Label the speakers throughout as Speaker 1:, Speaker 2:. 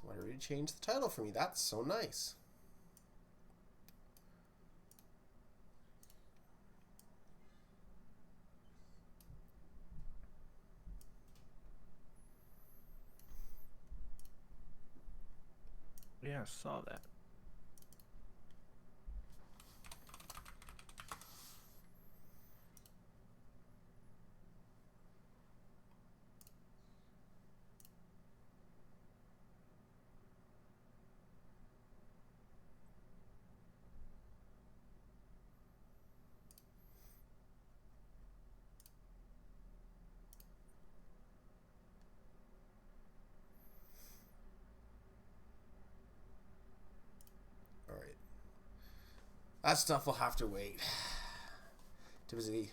Speaker 1: Someone already changed the title for me. That's so nice.
Speaker 2: Yeah, I saw that.
Speaker 1: All right. That stuff will have to wait. Too busy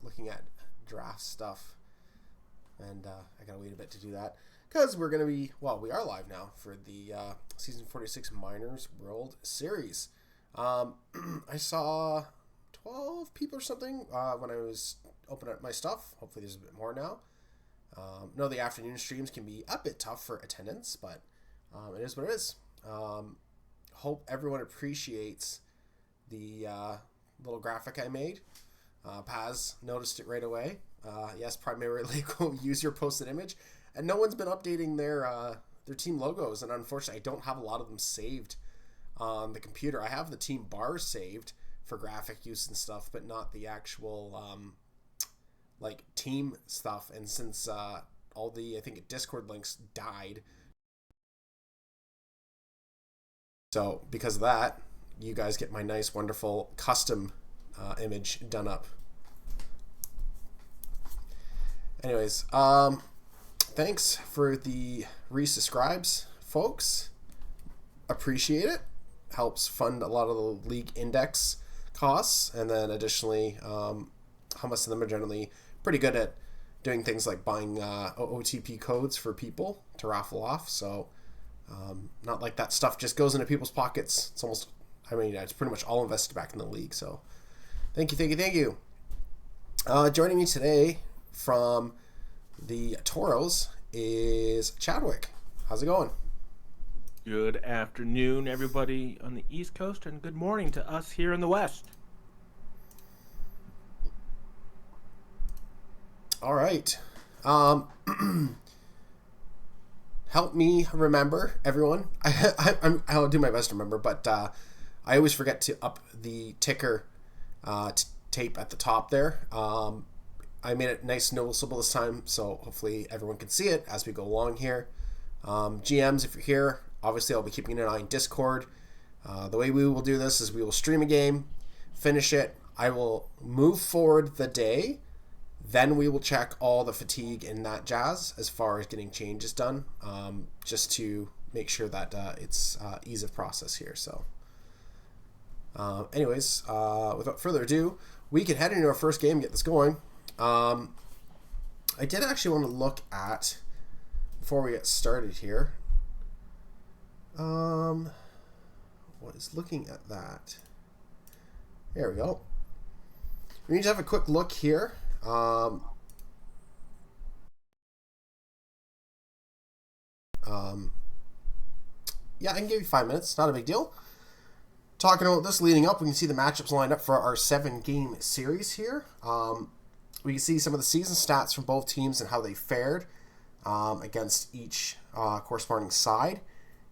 Speaker 1: looking at draft stuff. And I gotta wait a bit to do that. Because we're going to be, well, we are live now for the Season 46 Miners World Series. I saw 12 people or something when I was opening up my stuff. Hopefully there's a bit more now. No, the afternoon streams can be a bit tough for attendance, but it is what it is. Hope everyone appreciates the little graphic I made. Paz noticed it right away. Yes, primarily go use your posted image. And no one's been updating their team logos, and unfortunately I don't have a lot of them saved on the computer. I have the team bars saved for graphic use and stuff, but not the actual like team stuff. And since all the, I think, Discord links died, so because of that, you guys get my nice, wonderful custom image done up. Anyways, thanks for the resubscribes, folks. Appreciate it. Helps fund a lot of the league index costs, and then additionally, Hummus and them are generally pretty good at doing things like buying OTP codes for people to raffle off. So, not like that stuff just goes into people's pockets. It's almost, I mean, it's pretty much all invested back in the league. So, thank you. Joining me today from the Toros is Chadwick. How's it going?
Speaker 2: Good afternoon, everybody on the East Coast, and good morning to us here in the West.
Speaker 1: All right. Help me remember, everyone. I'll do my best to remember, but I always forget to up the ticker tape at the top there. I made it nice and noticeable this time, so hopefully everyone can see it as we go along here. GMs, if you're here, obviously I'll be keeping an eye on Discord. The way we will do this is we will stream a game, finish it. I will move forward the day. Then we will check all the fatigue and that jazz as far as getting changes done, just to make sure that it's ease of process here. So anyways, without further ado, we can head into our first game and get this going. I did actually want to look at, before we get started here, what is looking at that? There we go. We need to have a quick look here. Yeah, I can give you 5 minutes. Not a big deal. Talking about this leading up, we can see the matchups lined up for our 7-game series here. We can see some of the season stats from both teams and how they fared against each corresponding side.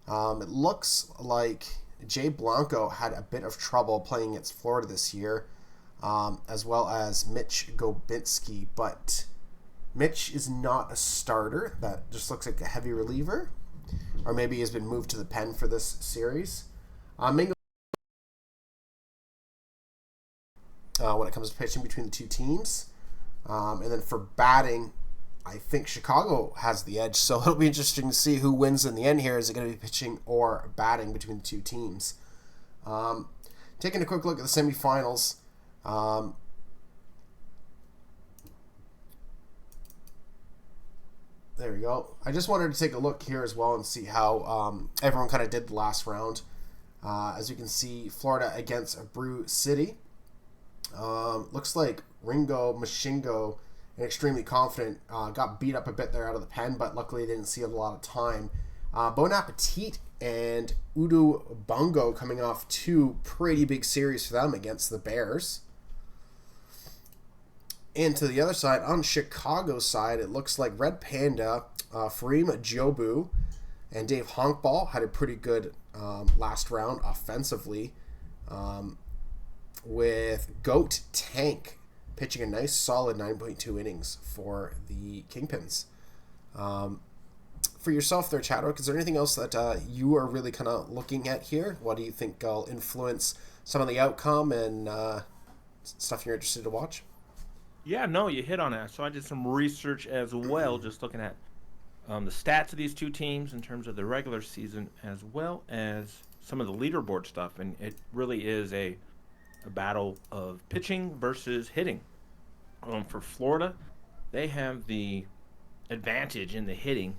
Speaker 1: It looks like Jay Blanco had a bit of trouble playing against Florida this year, as well as Mitch Gobinski, but Mitch is not a starter. That just looks like a heavy reliever, or maybe he has been moved to the pen for this series. Mingo, when it comes to pitching between the two teams. And then for batting, I think Chicago has the edge, so it'll be interesting to see who wins in the end here. Is it going to be pitching or batting between the two teams? Taking a quick look at the semifinals. There we go. I just wanted to take a look here as well and see how everyone kind of did the last round. As you can see, Florida against Brew City. Looks like Ringo Mashingo, and extremely confident, got beat up a bit there out of the pen, but luckily didn't see a lot of time. Bon Appetit and Udo Bungo coming off 2 pretty big series for them against the Bears. And to the other side, on Chicago's side, it looks like Red Panda, Fareem Jobu, and Dave Honkball had a pretty good last round offensively, with Goat Tank pitching a nice solid 9.2 innings for the Kingpins. For yourself there, Chadwick, is there anything else that you are really kind of looking at here? What do you think will influence some of the outcome and stuff you're interested to watch?
Speaker 2: Yeah, no, you hit on that. So I did some research as well, just looking at the stats of these two teams in terms of the regular season, as well as some of the leaderboard stuff. And it really is a battle of pitching versus hitting. For Florida, they have the advantage in the hitting.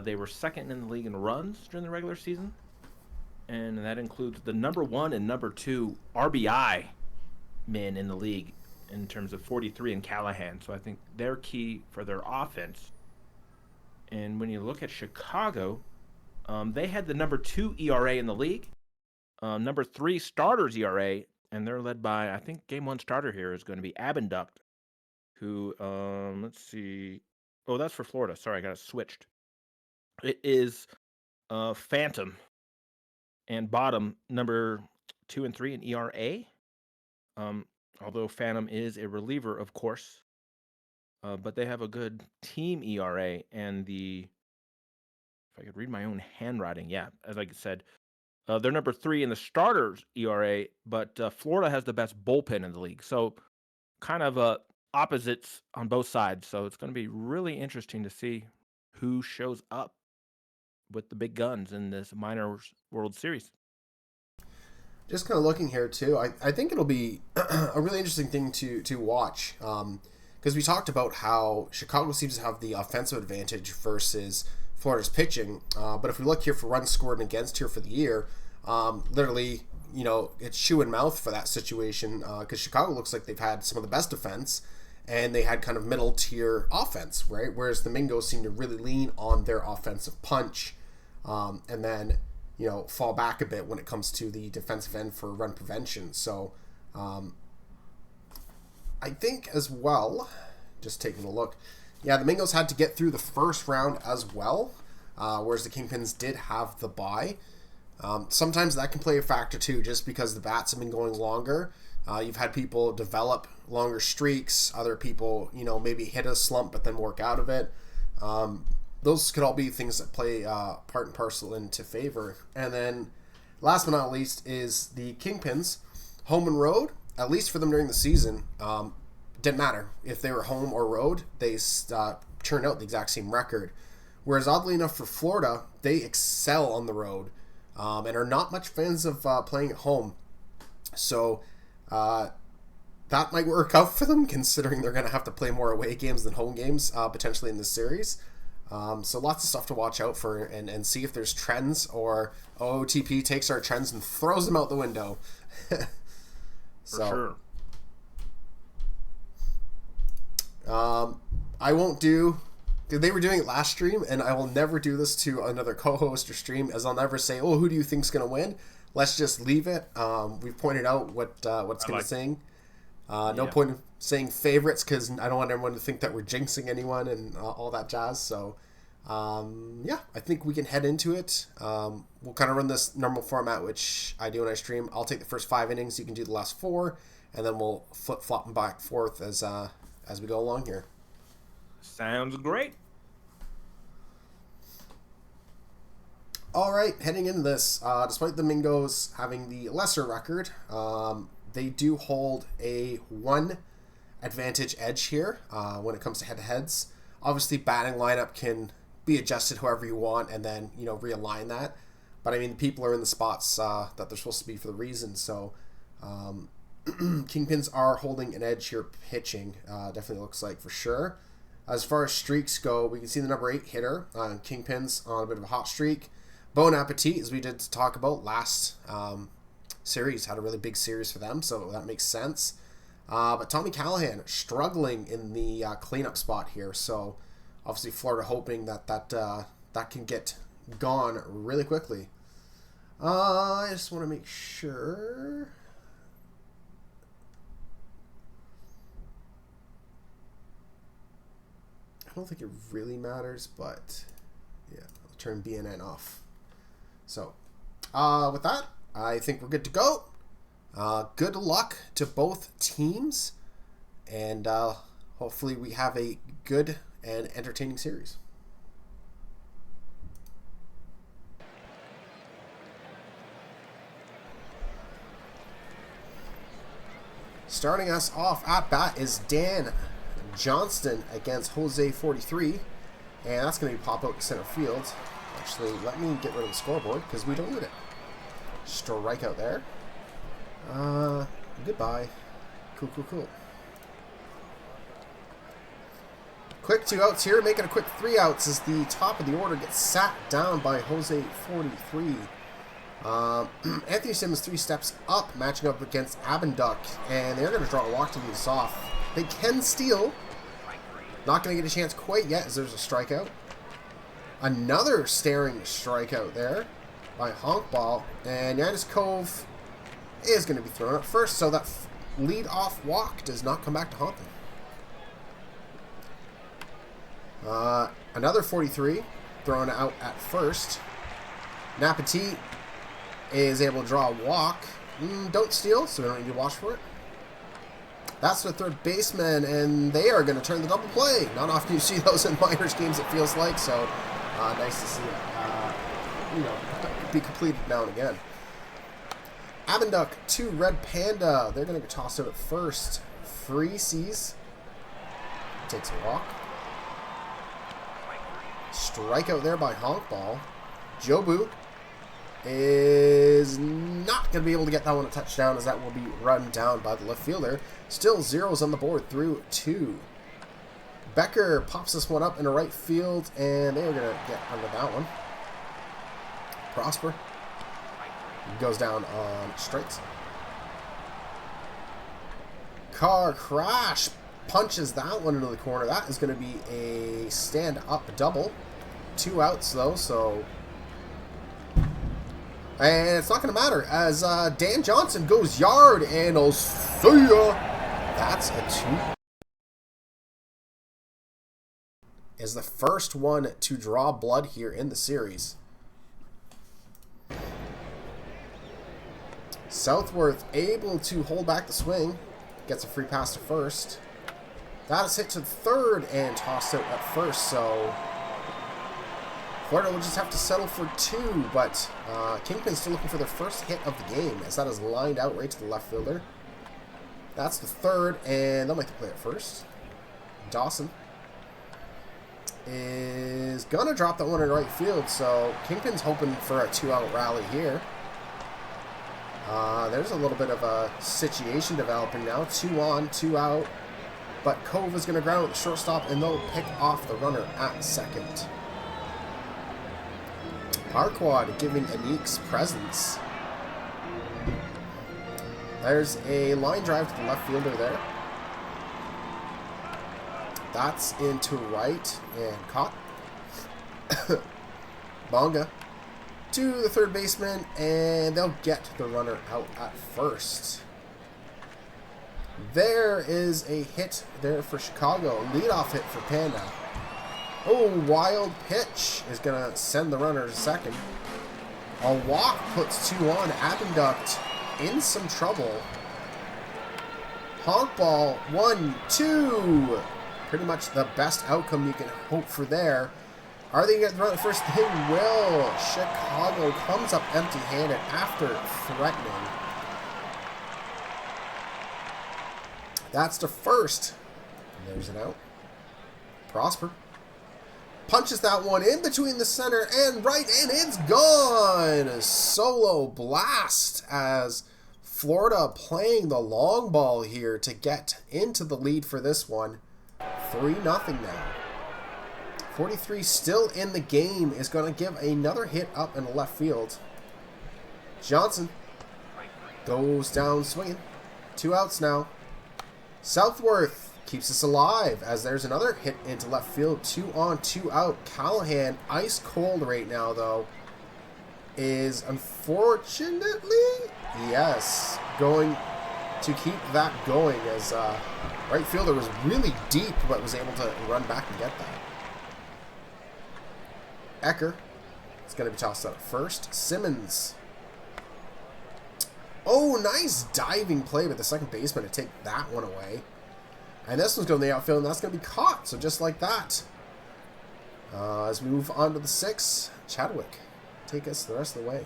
Speaker 2: They were second in the league in runs during the regular season, and that includes the number 1 and number 2 RBI men in the league in terms of 43 and Callahan. So I think they're key for their offense. And when you look at Chicago, they had the number 2 ERA in the league, number 3 starters ERA, and they're led by, I think, game 1 starter here is going to be Abenduct, who, let's see. Oh, that's for Florida. Sorry, I got it switched. It is Phantom and bottom, number 2 and 3 in ERA. Although Phantom is a reliever, of course. But they have a good team ERA, and if I could read my own handwriting, yeah, as I said, they're number 3 in the starters ERA, but Florida has the best bullpen in the league. So kind of opposites on both sides. So it's going to be really interesting to see who shows up with the big guns in this Minors World Series.
Speaker 1: Just kind of looking here too, I think it'll be a really interesting thing to watch, because we talked about how Chicago seems to have the offensive advantage versus Florida's pitching, but if we look here for runs scored and against here for the year, literally, it's shoe and mouth for that situation, because Chicago looks like they've had some of the best defense, and they had kind of middle tier offense, right? Whereas the Mingos seem to really lean on their offensive punch, and then fall back a bit when it comes to the defensive end for run prevention. So I think as well, just taking a look, the Mingos had to get through the first round as well, whereas the Kingpins did have the bye. Sometimes that can play a factor too, just because the bats have been going longer. You've had people develop longer streaks, other people, maybe hit a slump but then work out of it. Those could all be things that play part and parcel into favor. And then last but not least is the Kingpins. Home and road, at least for them during the season, didn't matter. If they were home or road, they churned out the exact same record. Whereas oddly enough for Florida, they excel on the road and are not much fans of playing at home. So that might work out for them, considering they're going to have to play more away games than home games potentially in this series. So lots of stuff to watch out for and see if there's trends, or OTP takes our trends and throws them out the window.
Speaker 2: For sure.
Speaker 1: I won't do... They were doing it last stream, and I will never do this to another co-host or stream, as I'll never say, who do you think's going to win? Let's just leave it. We've pointed out what it's going to sing. No point in saying favorites, because I don't want everyone to think that we're jinxing anyone and all that jazz. So, I think we can head into it. We'll kind of run this normal format, which I do when I stream. I'll take the first 5 innings. You can do the last 4, and then we'll flip-flop them back and forth as we go along here.
Speaker 2: Sounds great.
Speaker 1: All right, heading into this, despite the Mingos having the lesser record, they do hold a 1 advantage edge here when it comes to head-to-heads. Obviously, batting lineup can be adjusted however you want and then, realign that. But, the people are in the spots that they're supposed to be for the reason. So, Kingpins are holding an edge here pitching, definitely looks like for sure. As far as streaks go, we can see the number 8 hitter, Kingpins, on a bit of a hot streak. Bon Appetit, as we did talk about last series, had a really big series for them, so that makes sense. But Tommy Callahan struggling in the cleanup spot here, so obviously Florida hoping that can get gone really quickly. I just want to make sure. I don't think it really matters, but yeah, I'll turn BNN off. So, with that, I think we're good to go. Good luck to both teams, and hopefully we have a good and entertaining series. Starting us off at bat is Dan Johnston against S46, and that's going to be pop out to center field. Actually, let me get rid of the scoreboard because we don't need it. Strikeout there. Goodbye. Cool. Quick 2 outs here, making a quick 3 outs as the top of the order gets sat down by S43. Anthony Simmons 3 steps up, matching up against Abenduk, and they're going to draw a walk to lead us off. They can steal. Not going to get a chance quite yet as there's a strikeout. Another staring strikeout there by Honkball, and Yanis Cove is going to be thrown at first, so that lead-off walk does not come back to haunt them. Another 43 thrown out at first. Napatit is able to draw a walk. Don't steal, so we don't need to watch for it. That's the third baseman, and they are going to turn the double play. Not often you see those in minors games, it feels like, so nice to see it be completed now and again. Abenduk to Red Panda. They're going to get tossed out at first. Freesees takes a walk. Strikeout there by Honkball. Jobu is not going to be able to get that one a touchdown, as that will be run down by the left fielder. Still zeros on the board through 2. Becker pops this one up in the right field, and they're going to get under that one. Prosper goes down on strikes. Car Crash punches that one into the corner. That is going to be a stand-up double. 2 outs, though, so... And it's not going to matter, as Dan Johnson goes yard, and I'll see ya. That's a 2. Is the first one to draw blood here in the series. Southworth able to hold back the swing. Gets a free pass to first. That is hit to third and tossed out at first, so Florida will just have to settle for 2, but Kingpin's still looking for their first hit of the game, as that is lined out right to the left fielder. That's the third, and they'll make the play at first. Dawson is going to drop that one in right field, so Kingpin's hoping for a 2-out rally here. There's a little bit of a situation developing now. 2 on, 2 out. But Cove is going to ground with the shortstop, and they'll pick off the runner at second. Arquad giving Anik's presence. There's a line drive to the left fielder there. That's into right and caught. Bonga to the third baseman, and they'll get the runner out at first. There is a hit there for Chicago. Leadoff hit for Panda. Oh, wild pitch is going to send the runner to second. A walk puts 2 on. Abenduk in some trouble. Honk ball, 1-2. Pretty much the best outcome you can hope for there. Are they going to get the run at first? They will. Chicago comes up empty-handed after threatening. That's the first. And there's an out. Prosper punches that one in between the center and right, and it's gone. A solo blast as Florida playing the long ball here to get into the lead for this one. 3-0 now. 43 still in the game is going to give another hit up in the left field. Johnson goes down swinging. 2 outs now. Southworth keeps us alive as there's another hit into left field. 2 on, 2 out. Callahan, ice cold right now, though, is unfortunately, yes, going to keep that going as right fielder was really deep but was able to run back and get that. Ecker is going to be tossed out at first. Simmons. Oh, nice diving play by the second baseman to take that one away. And this one's going to the outfield, and that's going to be caught. So just like that. As we move on to the 6, Chadwick, take us the rest of the way.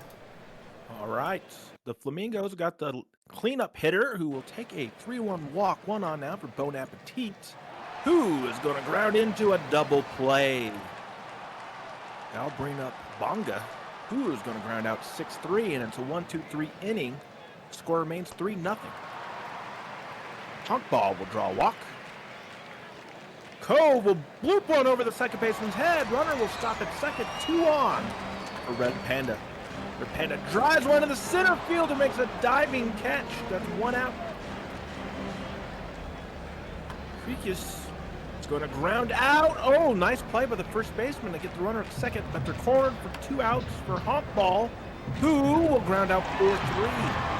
Speaker 2: All right. The Flamingos got the cleanup hitter who will take a 3-1 walk. 1 on now for Bon Appetit, who is going to ground into a double play. I'll bring up Bonga, who is going to ground out 6-3, and it's a 1-2-3 inning. Score remains 3-0. Honk ball will draw a walk. Cove will bloop one over the second baseman's head. Runner will stop at second. 2 on for Red Panda. Red Panda drives one to the center field and makes a diving catch. That's 1 out. Freakus is going to ground out. Oh, nice play by the first baseman to get the runner at second, but they're cornered for 2 outs for Honk ball, who will ground out 4-3.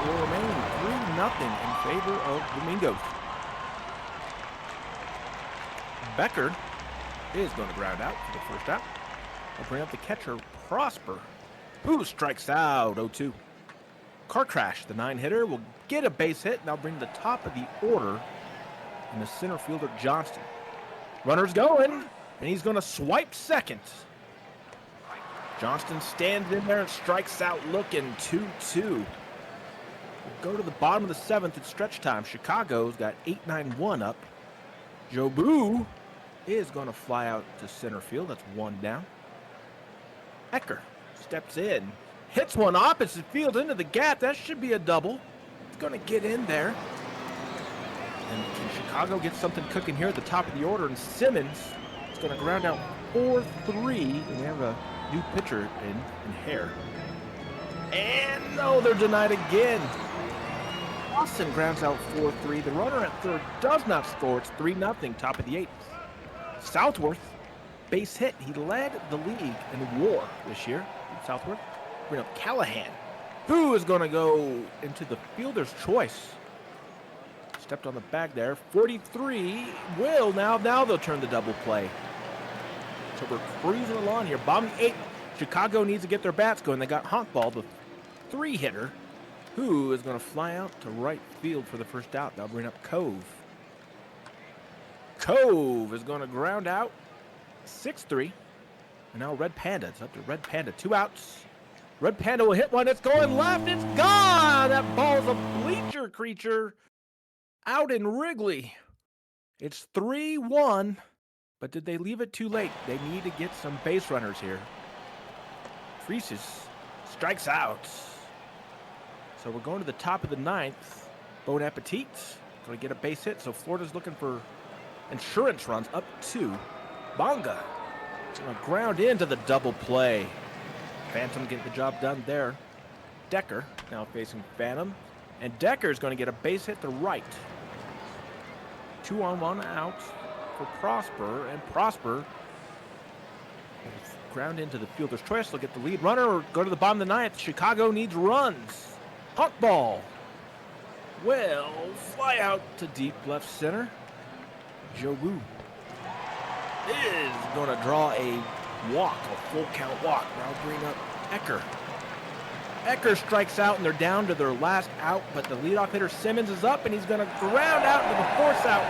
Speaker 2: It will remain 3-0 in favor of Flamingos. Becker is going to ground out for the first out. I'll bring up the catcher, Prosper, who strikes out 0-2. Car crash, the 9-hitter, will get a base hit, and I'll bring the top of the order and the center fielder, Johnston. Runner's going, and he's going to swipe second. Johnston stands in there and strikes out looking 2-2. We'll go to the bottom of the 7th. It's stretch time. Chicago's got 8-9-1 up. Jobu is going to fly out to center field. That's 1 down. Ecker steps in, hits one opposite field into the gap. That should be a double. It's going to get in there. And can Chicago get something cooking here at the top of the order? And Simmons is going to ground out 4-3. And we have a new pitcher in Hare. And no, they're denied again. Austin grounds out 4-3. The runner at third does not score. It's 3-0, top of the 8th. Southworth, base hit. He led the league in WAR this year. Southworth. Bring up Callahan, who is going to go into the fielder's choice. Stepped on the bag there. 43 will now they'll turn the double play. So we're cruising along here. Bottom 8. Chicago needs to get their bats going. They got Honk ball, the 3-hitter, who is going to fly out to right field for the first out. They'll bring up Cove. Cove is going to ground out 6-3. And now Red Panda. It's up to Red Panda. 2 outs. Red Panda will hit one. It's going left. It's gone. That ball's a bleacher creature out in Wrigley. It's 3-1. But did they leave it too late? They need to get some base runners here. Freesis strikes out. So we're going to the top of the 9th. Bon Appetit going to get a base hit. So Florida's looking for insurance runs up 2. Bonga going to ground into the double play. Phantom getting the job done there. Decker now facing Phantom. And Decker is going to get a base hit to right. 2 on, 1 out for Prosper. And Prosper will ground into the fielder's choice. They'll get the lead runner or go to the bottom of the 9th. Chicago needs runs. Honk ball will fly out to deep left center. Jobu is going to draw a walk, a full count walk. Now bring up Ecker. Ecker strikes out, and they're down to their last out, but the leadoff hitter Simmons is up, and he's going to ground out into the 4th out.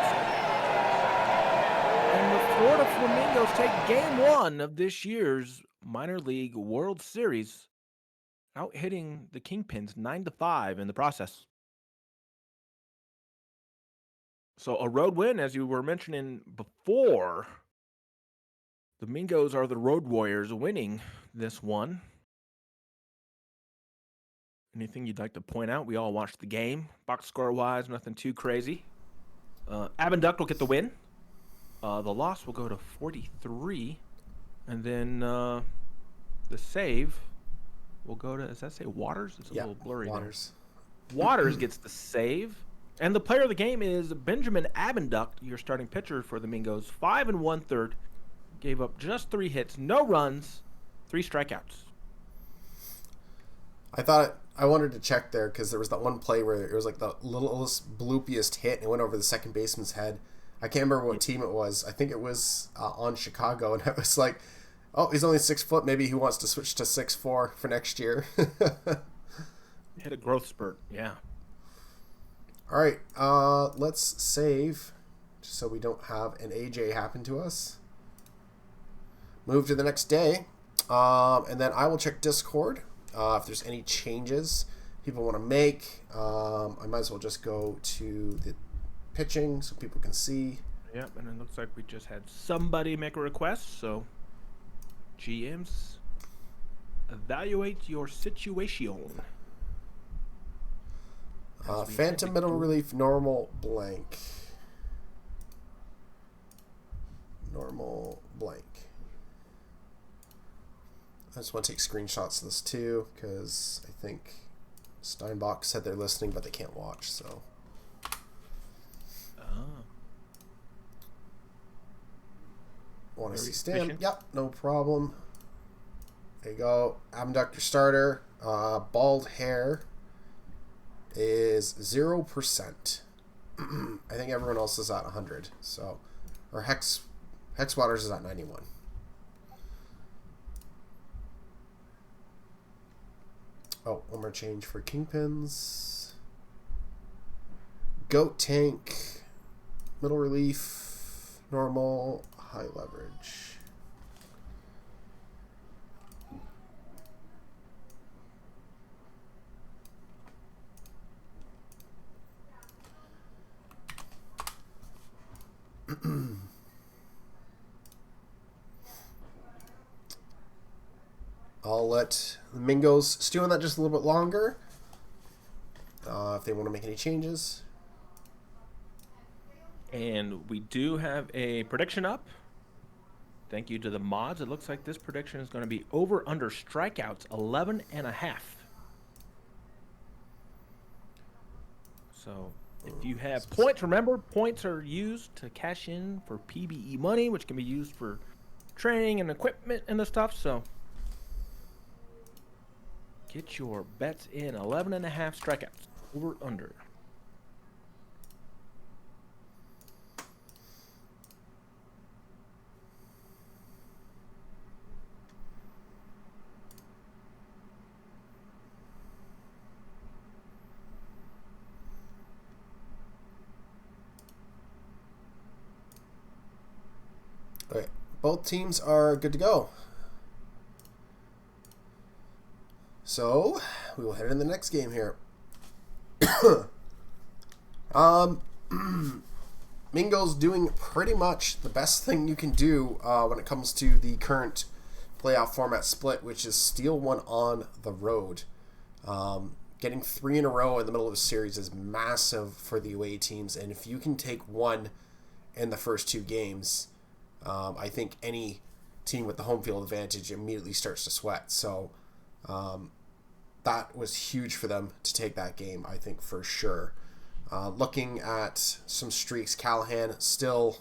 Speaker 2: And the Florida Flamingos take game 1 of this year's Minor League World Series, out hitting the Kingpins 9-5 in the process. So a road win, as you were mentioning before. The Mingos are the road warriors winning this one. Anything you'd like to point out? We all watched the game. Box score-wise, nothing too crazy. Abenduck will get the win. The loss will go to 43. And then the save will go to, does that say Waters? It's a little blurry
Speaker 1: Waters.
Speaker 2: there. Waters gets the save. And the player of the game is Benjamin Abenduct, your starting pitcher for the Mingos. 5 1/3, gave up just 3 hits, no runs, 3 strikeouts.
Speaker 1: I wanted to check there because there was that one play where it was like the littlest bloopiest hit and it went over the second baseman's head. I can't remember what team it was. I think it was on Chicago, and I was like, oh, he's only 6 foot. Maybe he wants to switch to 6'4" for next year.
Speaker 2: Hit a growth spurt, yeah.
Speaker 1: All right, let's save just so we don't have an AJ happen to us. Move to the next day, and then I will check Discord if there's any changes people want to make. I might as well just go to the pitching so people can see.
Speaker 2: Yep, and it looks like we just had somebody make a request, so GMs, evaluate your situation.
Speaker 1: Phantom middle relief, normal blank. Normal blank. I just want to take screenshots of this too, because I think Steinbach said they're listening, but they can't watch, so. Want to see Stan? Yep, no problem. There you go. Abductor starter. Bald hair is 0%. I think everyone else is at 100. So, or Hex Waters is at 91. Oh, one more change for Kingpins. Goat tank, middle relief, normal, high leverage. I'll let the Mingos stew on that just a little bit longer if they want to make any changes.
Speaker 2: And we do have a prediction up. Thank you to the mods. It looks like this prediction is going to be over under strikeouts 11.5. So if you have points, remember points are used to cash in for PBE money, which can be used for training and equipment and the stuff. So get your bets in. 11.5 strikeouts over under.
Speaker 1: Okay, both teams are good to go. So, we will head into the next game here. Mingo's doing pretty much the best thing you can do when it comes to the current playoff format split, which is steal one on the road. Getting 3 in a row in the middle of the series is massive for the away teams, and if you can take one in the first 2 games, I think any team with the home field advantage immediately starts to sweat. So that was huge for them to take that game, I think, for sure. Looking at some streaks, Callahan still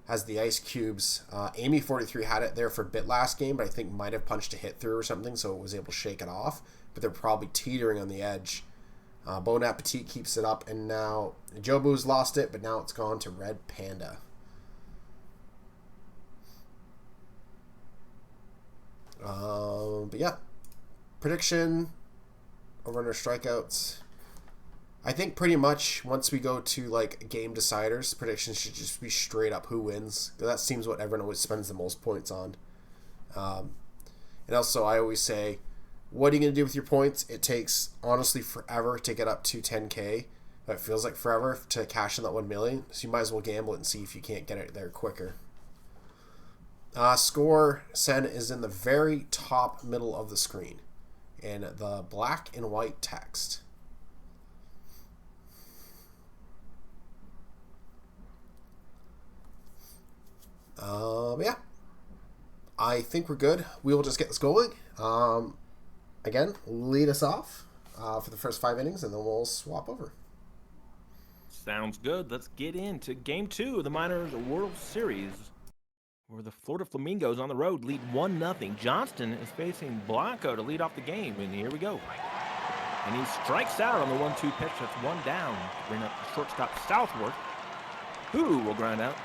Speaker 1: has the ice cubes. Amy 43 had it there for a bit last game, but I think might have punched a hit through or something, so it was able to shake it off. But they're probably teetering on the edge. Bon Appetit keeps it up, and now Jobu's lost it, but now it's gone to Red Panda. But yeah, prediction over under strikeouts. I think pretty much once we go to like game deciders, predictions should just be straight up who wins. That seems what everyone always spends the most points on. And also, I always say, what are you going to do with your points? It takes honestly forever to get up to 10K. But it feels like forever to cash in that 1 million. So you might as well gamble it and see if you can't get it there quicker. Score Sen is in the very top middle of the screen in the black and white text. Yeah, I think we're good. We will just get this going. Again, lead us off for the first 5 innings, and then we'll swap over.
Speaker 2: Sounds good. Let's get into Game 2 of the Miners World Series, where the Florida Flamingos on the road lead 1-0. Johnston is facing Blanco to lead off the game, and here we go. And he strikes out on the 1-2 pitch. That's one down. Bring up the shortstop Southworth, who will ground out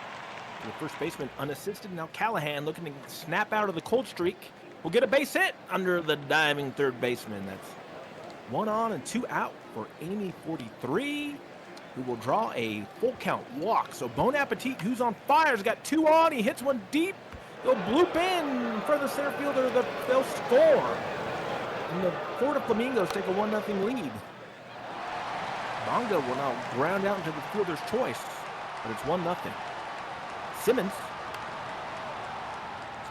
Speaker 2: to the first baseman unassisted. Now Callahan looking to snap out of the cold streak. Will get a base hit under the diving third baseman. That's 1 on and 2 out for Amy 43, who will draw a full count walk. So Bon Appetit, who's on fire, has got 2 on. He hits one deep. He'll bloop in for the center fielder. They'll score. And the Florida Flamingos take a 1-0 lead. Bonga will now ground out into the fielder's choice, but it's 1-0. Simmons is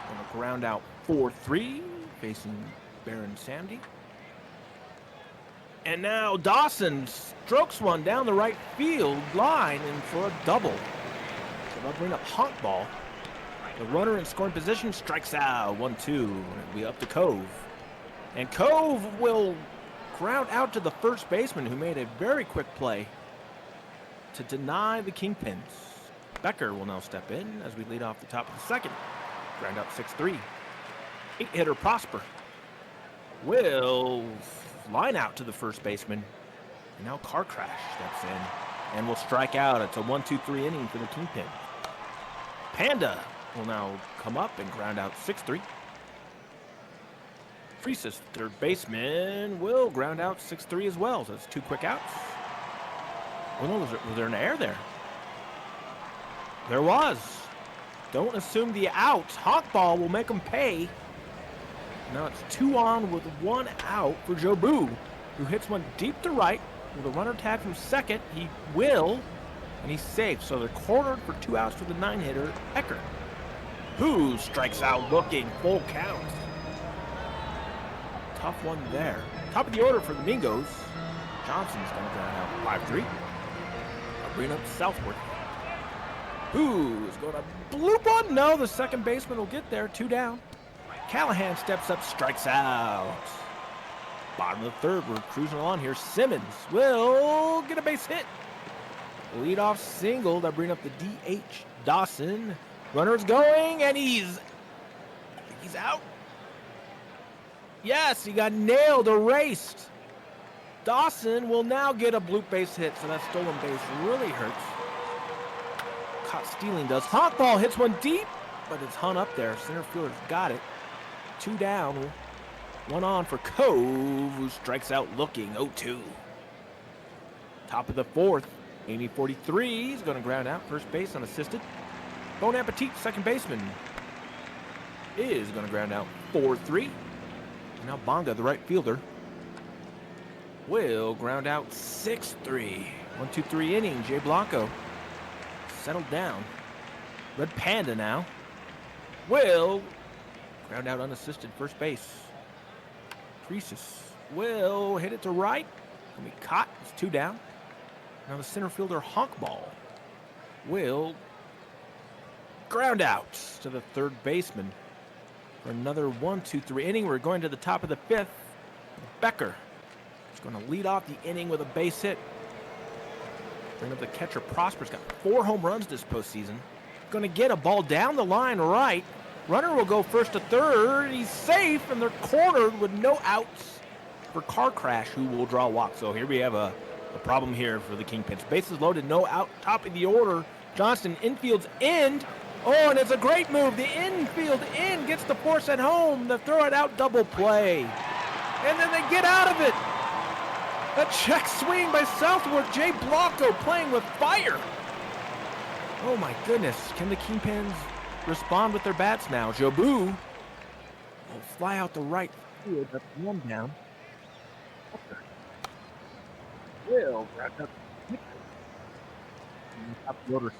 Speaker 2: going to ground out 4-3, facing Baron Samdi. And now Dawson strokes one down the right field line and for a double. So they'll bring up honk ball. The runner in scoring position strikes out 1-2. We up to Cove. And Cove will ground out to the first baseman, who made a very quick play to deny the Kingpins. Becker will now step in as we lead off the top of the second. Ground out 6-3. 8-hitter Prosper will line out to the first baseman. And now Car Crash steps in and will strike out. It's a 1-2-3 inning for the Kingpin. Panda will now come up and ground out 6-3. Freesis, third baseman, will ground out 6-3 as well. So that's 2 quick outs. Oh no, was there an error there? There was. Don't assume the out. Honk ball will make them pay. Now it's 2 on with 1 out for Joe Boo, who hits one deep to right with a runner tag from second. He will, and he's safe. So they're cornered for 2 outs for the 9-hitter, Ecker, who strikes out looking, full count. Tough one there. Top of the order for the Mingos. Johnson's going to ground out 5-3. I'll bring up Southworth, who's going to bloop one. No, the second baseman will get there. 2 down. Callahan steps up, strikes out. Bottom of the third, we're cruising along here. Simmons will get a base hit. Leadoff single to bring up the DH. Dawson. Runner's going, and he's out. Yes, he got nailed, erased. Dawson will now get a bloop base hit, so that stolen base really hurts. Caught stealing does. Honk ball hits one deep, but it's hung up there. Center fielder's got it. 2 down. 1 on for Cove, who strikes out looking 0-2. Top of the fourth. Amy 43 is going to ground out first base unassisted. Bon Appetit, second baseman, is going to ground out 4-3. Now Bonga, the right fielder, will ground out 6-3. 1-2-3 inning. Jay Blanco settled down. Red Panda now will ground out unassisted first base. Creases will hit it to right. Can be caught. It's 2 down. Now the center fielder Honk Ball will ground out to the third baseman for another 1-2-3 inning. We're going to the top of the 5th. Becker is going to lead off the inning with a base hit. Bring up the catcher Prosper's got 4 home runs this postseason. Going to get a ball down the line right. Runner will go first to third. He's safe, and they're cornered with no outs for Car Crash, who will draw a walk. So here we have a problem here for the Kingpins. Bases loaded, no out, top of the order. Johnston, infield's end. Oh, and it's a great move. The infield in gets the force at home. The throw it out double play. And then they get out of it. A check swing by Southworth. Jay Blanco playing with fire. Oh my goodness. Can the Kingpins respond with their bats now? Jobu will fly out the right field. That's 1 down. Will wrap up the top of the order.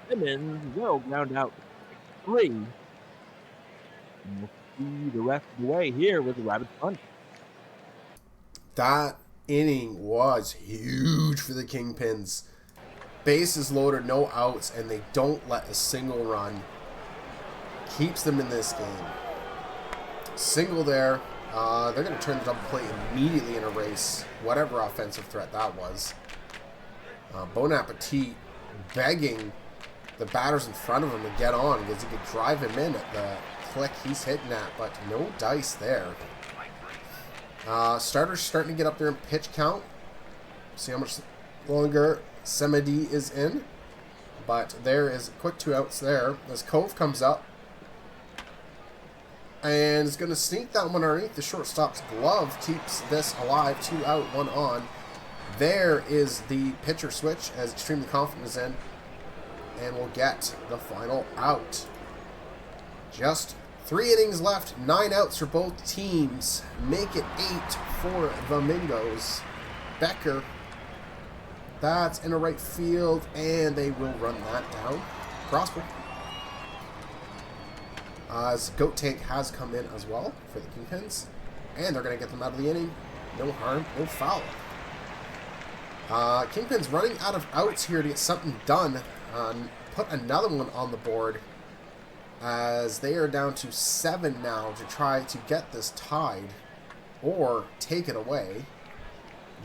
Speaker 2: Simmons will ground out 3. And we'll see the rest of the way here with the Rapidsponge.
Speaker 1: That inning was huge for the Kingpins. Bases loaded, no outs, and they don't let a single run. Keeps them in this game. Single there. They're going to turn the double play immediately and erase whatever offensive threat that was. Bon Appetit begging the batters in front of him to get on because he could drive him in at the click he's hitting at, but no dice there. Starters starting to get up there in pitch count. See how much longer Semedi is in. But there is quick 2 outs there as Cove comes up and is going to sneak that one underneath the shortstop's glove. Keeps this alive. 2 out, 1 on. There is the pitcher switch as Extremely Confident is in. And we'll get the final out. Just 3 innings left. 9 outs for both teams. Make it 8 for the Mingos. Becker. That's in the right field. And they will run that down. Prosper. As Goat Tank has come in as well for the Kingpins. And they're going to get them out of the inning. No harm, no foul. Kingpin's running out of outs here to get something done. Put another one on the board as they are down to 7 now to try to get this tied or take it away.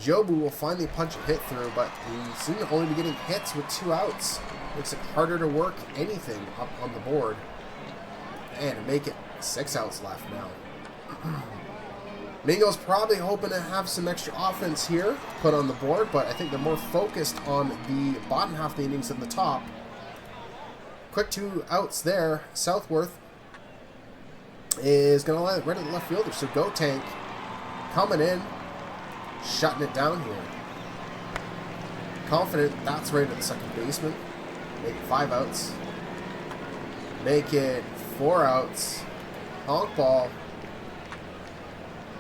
Speaker 1: Jobu will finally punch a hit through, but he seems to only be getting hits with 2 outs. Makes it harder to work anything up on the board. And make it 6 outs left now. Mingo's probably hoping to have some extra offense here put on the board, but I think they're more focused on the bottom half of the innings than the top. Quick 2 outs there. Southworth is going to let it right at the left fielder. So Go Tank coming in, shutting it down here. Confident, that's right at the second baseman. Make it 5 outs. Make it 4 outs. Honk ball.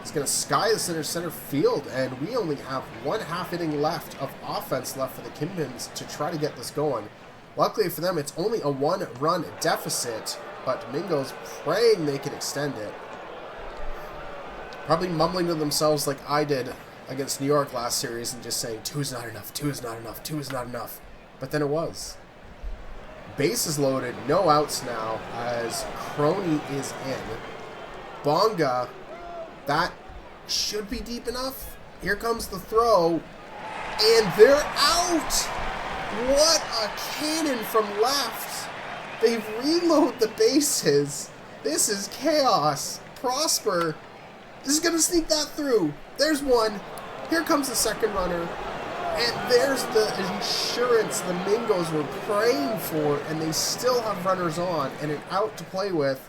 Speaker 1: It's going to sky the center field, and we only have 1/2 inning left of offense left for the Kingpins to try to get this going. Luckily for them, it's only a 1-run deficit, but Mingo's praying they can extend it. Probably mumbling to themselves like I did against New York last series and just saying, 2 is not enough, 2 is not enough, 2 is not enough. But then it was. Bases loaded, no outs now as Crony is in. Bonga, that should be deep enough. Here comes the throw, and they're out! What a cannon from left! They've reloaded the bases. This is chaos. Prosper is going to sneak that through. There's one. Here comes the second runner. And there's the insurance the Mingos were praying for, and they still have runners on and an out to play with.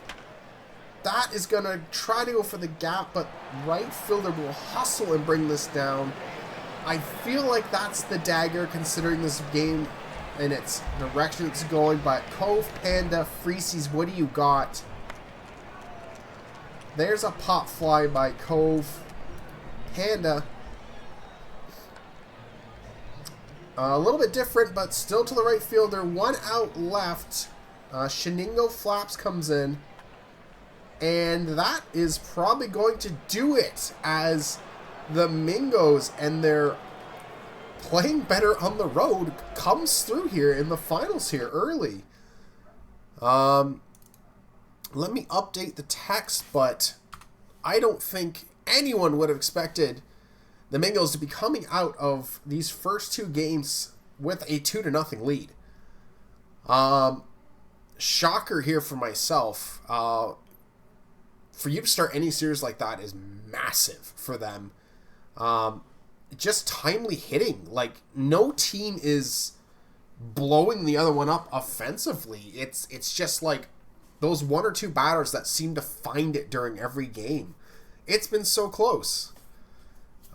Speaker 1: That is going to try to go for the gap, but right fielder will hustle and bring this down. I feel like that's the dagger considering this game and its direction it's going, but Cove, Panda, Freezies, what do you got? There's a pop fly by Cove. Panda. A little bit different, but still to the right fielder. 1 out left. Shiningo Flaps comes in. And that is probably going to do it as the Mingos and their playing better on the road comes through here in the finals here early. Let me update the text, but I don't think anyone would have expected the Mingos to be coming out of these first 2 games with a 2-0 lead. Shocker here for myself. For you to start any series like that is massive for them. Just timely hitting. Like, no team is blowing the other one up offensively. It's just like those 1 or 2 batters that seem to find it during every game. It's been so close.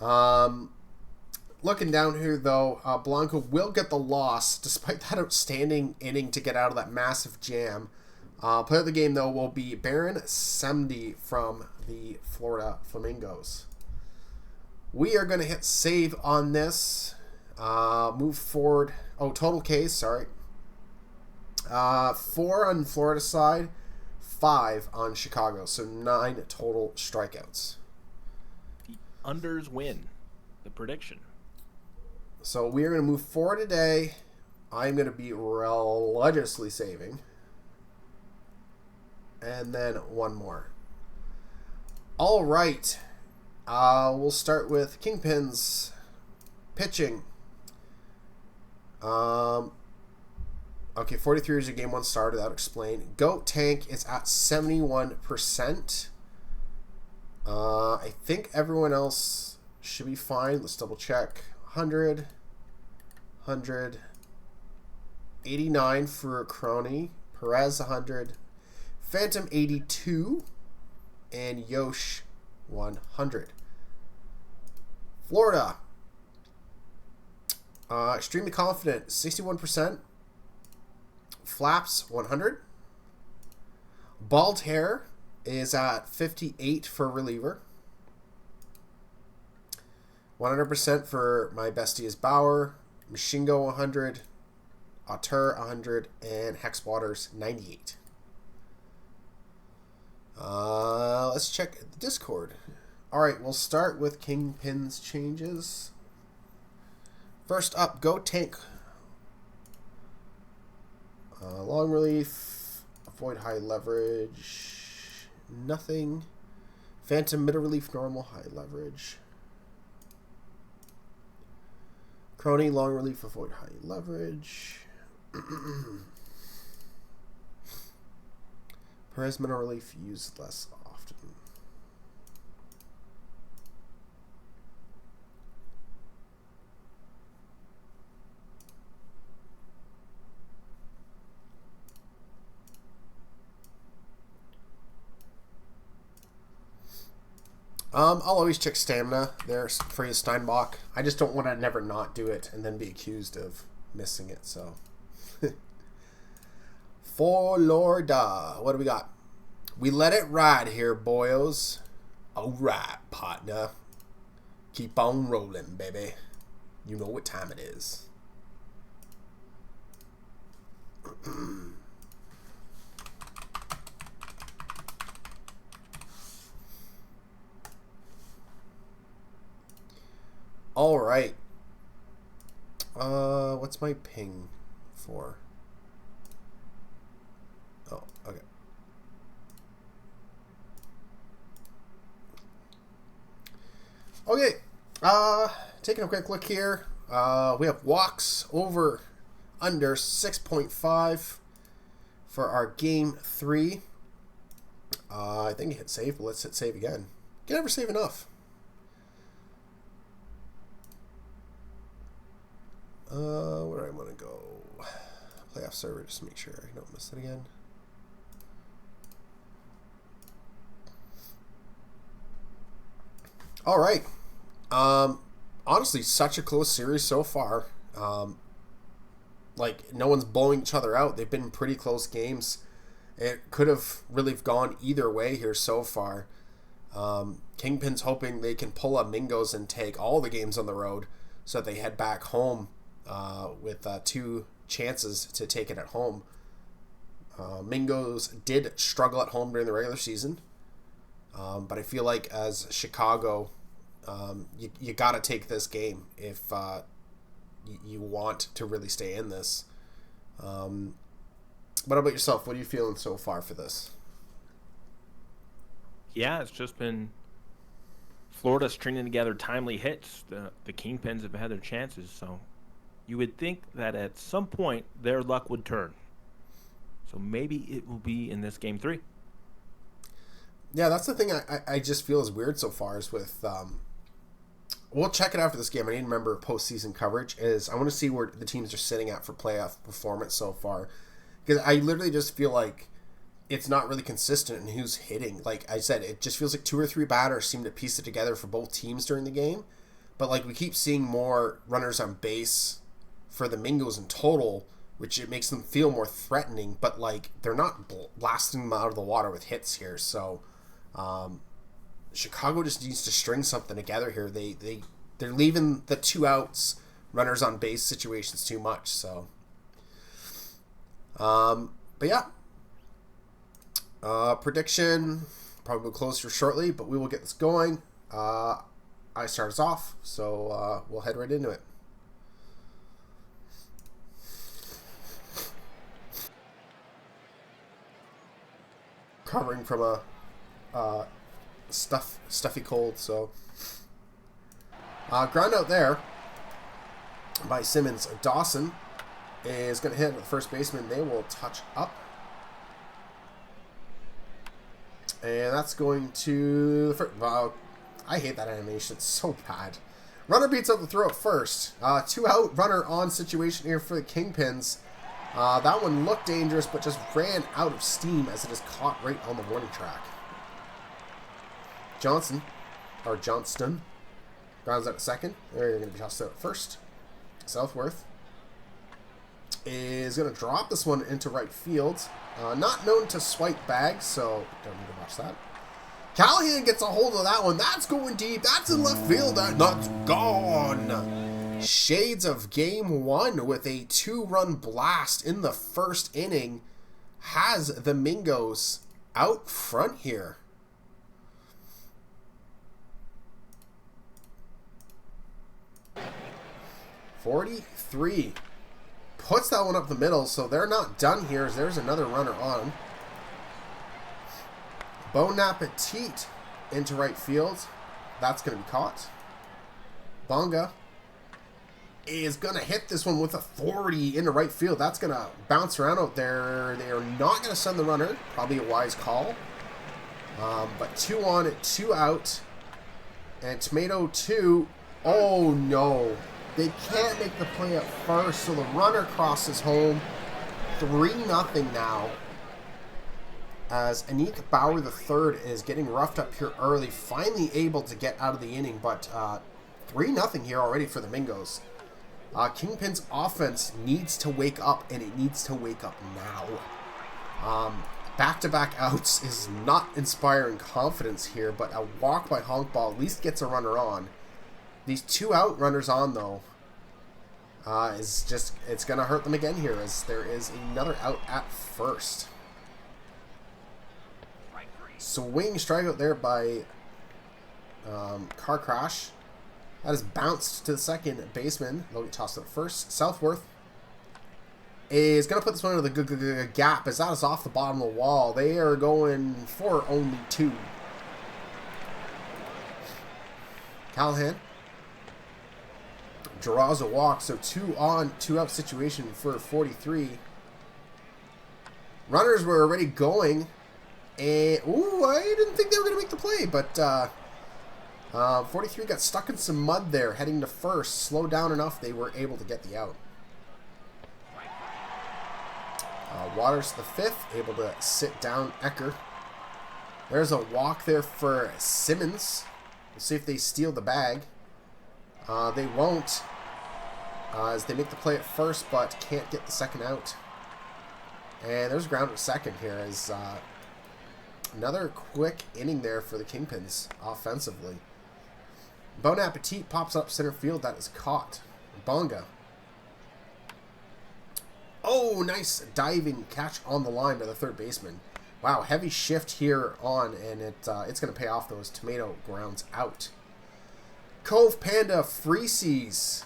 Speaker 1: Looking down here, though, Blanco will get the loss, despite that outstanding inning to get out of that massive jam. Player of the game, though, will be Baron Semdi from the Florida Flamingos. We are going to hit save on this. Move forward. Oh, total Ks, sorry. 4 on Florida side, 5 on Chicago. So 9 total strikeouts.
Speaker 2: The unders win. The prediction.
Speaker 1: So we are going to move forward today. I'm going to be religiously saving. And then 1 more. All right. We'll start with Kingpins pitching. Okay, 43 is your game 1 starter. That'll explain. Goat tank is at 71%. I think everyone else should be fine. Let's double check. 100. 89 for Crony. Perez 100. Phantom 82. And Yosh 100. Florida. Extremely confident 61%. Flaps 100. Bald hair is at 58 for reliever. 100% for my bestie is Bauer. Machingo 100. Auteur 100. And Hex Waters 98. Let's check the Discord. Alright, we'll start with Kingpin's changes. First up, Go Tank. Long relief. Avoid high leverage. Nothing. Phantom middle relief, normal, high leverage. Crony, long relief, avoid high leverage. Perez middle relief, use less often. I'll always check stamina there for your Steinbach. I just don't want to never not do it and then be accused of missing it. So, Florida, what do we got? We let it ride here, boyos. All right, partner. Keep on rolling, baby. You know what time it is. All right. What's my ping for? Oh, okay. Okay. Taking a quick look here. We have walks over under 6.5 for our game 3. I think it hit save, but let's hit save again. Can never save enough. Where do I want to go? Playoff server, just to make sure I don't miss it again. All right. Honestly, such a close series so far. Like, no one's blowing each other out. They've been pretty close games. It could have really gone either way here so far. Kingpin's hoping they can pull up Mingos and take all the games on the road so that they head back home with 2 chances to take it at home. Mingos did struggle at home during the regular season, but I feel like as Chicago, you got to take this game if you want to really stay in this. What about yourself? What are you feeling so far for this?
Speaker 2: Yeah, it's just been Florida stringing together timely hits. The Kingpins have had their chances, so you would think that at some point their luck would turn. So maybe it will be in this game 3.
Speaker 1: Yeah, that's the thing I just feel is weird so far is with... we'll check it out for this game. I need to remember postseason coverage. I want to see where the teams are sitting at for playoff performance so far. Because I literally just feel like it's not really consistent in who's hitting. Like I said, it just feels like 2 or 3 batters seem to piece it together for both teams during the game. But like we keep seeing more runners on base for the Mingos in total, which it makes them feel more threatening. But like they're not blasting them out of the water with hits here. So Chicago just needs to string something together here. They're leaving the 2 outs, runners on base situations too much. So, but yeah. Prediction, probably close here shortly, but we will get this going. I start us off, so we'll head right into it. Covering from a stuffy cold, so ground out there by Simmons. Dawson is going to hit the first baseman. They will touch up. And that's going to... Wow, I hate that animation. It's so bad. Runner beats out the throw at first. 2 out, runner on situation here for the Kingpins. That one looked dangerous, but just ran out of steam as it is caught right on the warning track. Johnston grounds out at second. They're going to be tossed out at first. Southworth is going to drop this one into right field. Not known to swipe bags, so don't need to watch that. Callahan gets a hold of that one. That's going deep. That's in left field. And that's gone. Shades of game 1 with a 2-run blast in the first inning has the Mingos out front here. .43 puts that one up the middle, so they're not done here as there's another runner on. Bon Appetit into right field. That's going to be caught. Bonga is going to hit this one with a 40 into right field. That's going to bounce around out there. They are not going to send the runner. Probably a wise call. But 2 on, 2 out. And Tomato 2. Oh, no. They can't make the play at first, so the runner crosses home. 3-0 now. As Anik Bauer III is getting roughed up here early, finally able to get out of the inning, but 3-0 here already for the Mingos. Kingpin's offense needs to wake up, and it needs to wake up now. Back-to-back outs is not inspiring confidence here, but a walk by Honkball at least gets a runner on. These 2 out runners on, though, it's going to hurt them again here as there is another out at first. Swing strikeout there by Car Crash. That is bounced to the second baseman. They'll get tossed up first. Southworth is going to put this one into the gap as that is off the bottom of the wall. They are going for only 2. Callahan draws a walk, so 2 on, 2 out situation for 43. Runners were already going, and ooh, I didn't think they were going to make the play, but 43 got stuck in some mud there, heading to first. Slowed down enough, they were able to get the out. Waters the 5th, able to sit down Ecker. There's a walk there for Simmons. We'll see if they steal the bag. They won't, as they make the play at first, but can't get the second out. And there's a ground at second here as another quick inning there for the Kingpins offensively. Bon Appetit pops up center field. That is caught. Bonga. Oh, nice diving catch on the line by the third baseman. Wow, heavy shift here on, and it's going to pay off those. Tomato grounds out. Cove Panda freezes.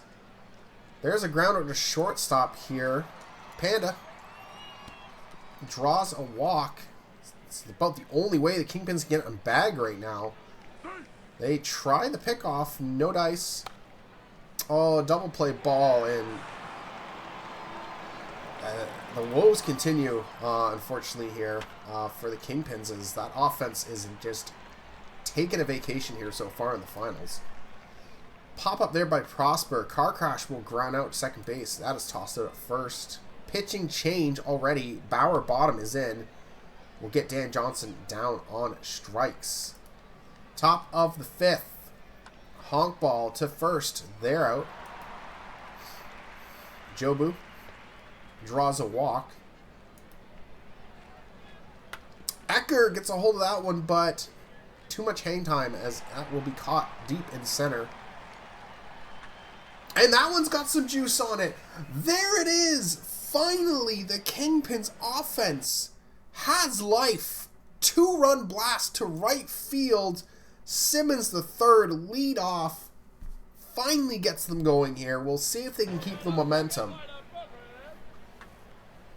Speaker 1: There's a grounder to shortstop here. Panda draws a walk. It's about the only way the Kingpins can get a bag right now. They try the pickoff. No dice. Oh, double play ball, and the woes continue, unfortunately, here for the Kingpins, as that offense isn't just taking a vacation here so far in the finals. Pop up there by Prosper. Car Crash will ground out second base. That is tossed out at first. Pitching change already. Bauer bottom is in. We'll get Dan Johnson down on strikes. Top of the 5th. Honk ball to first. They're out. Jobu draws a walk. Ecker gets a hold of that one, but too much hang time as that will be caught deep in center. And that one's got some juice on it. There it is. Finally, the Kingpins offense has life. 2-run blast to right field. Simmons the third lead off. Finally gets them going here. We'll see if they can keep the momentum.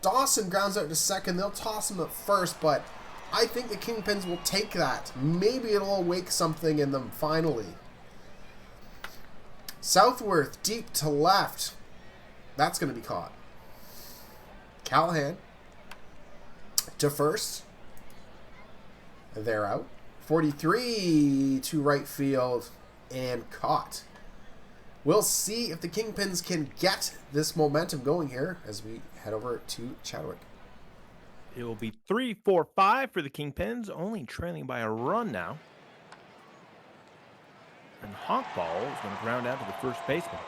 Speaker 1: Dawson grounds out to second. They'll toss him at first, but I think the Kingpins will take that. Maybe it'll awake something in them finally. Southworth deep to left. That's going to be caught. Callahan to first. They're out. 43 to right field and caught. We'll see if the Kingpins can get this momentum going here as we head over to Chadwick.
Speaker 2: It will be 3-4-5 for the Kingpins, only trailing by a run now. And Honkball is going to ground out to the first baseman.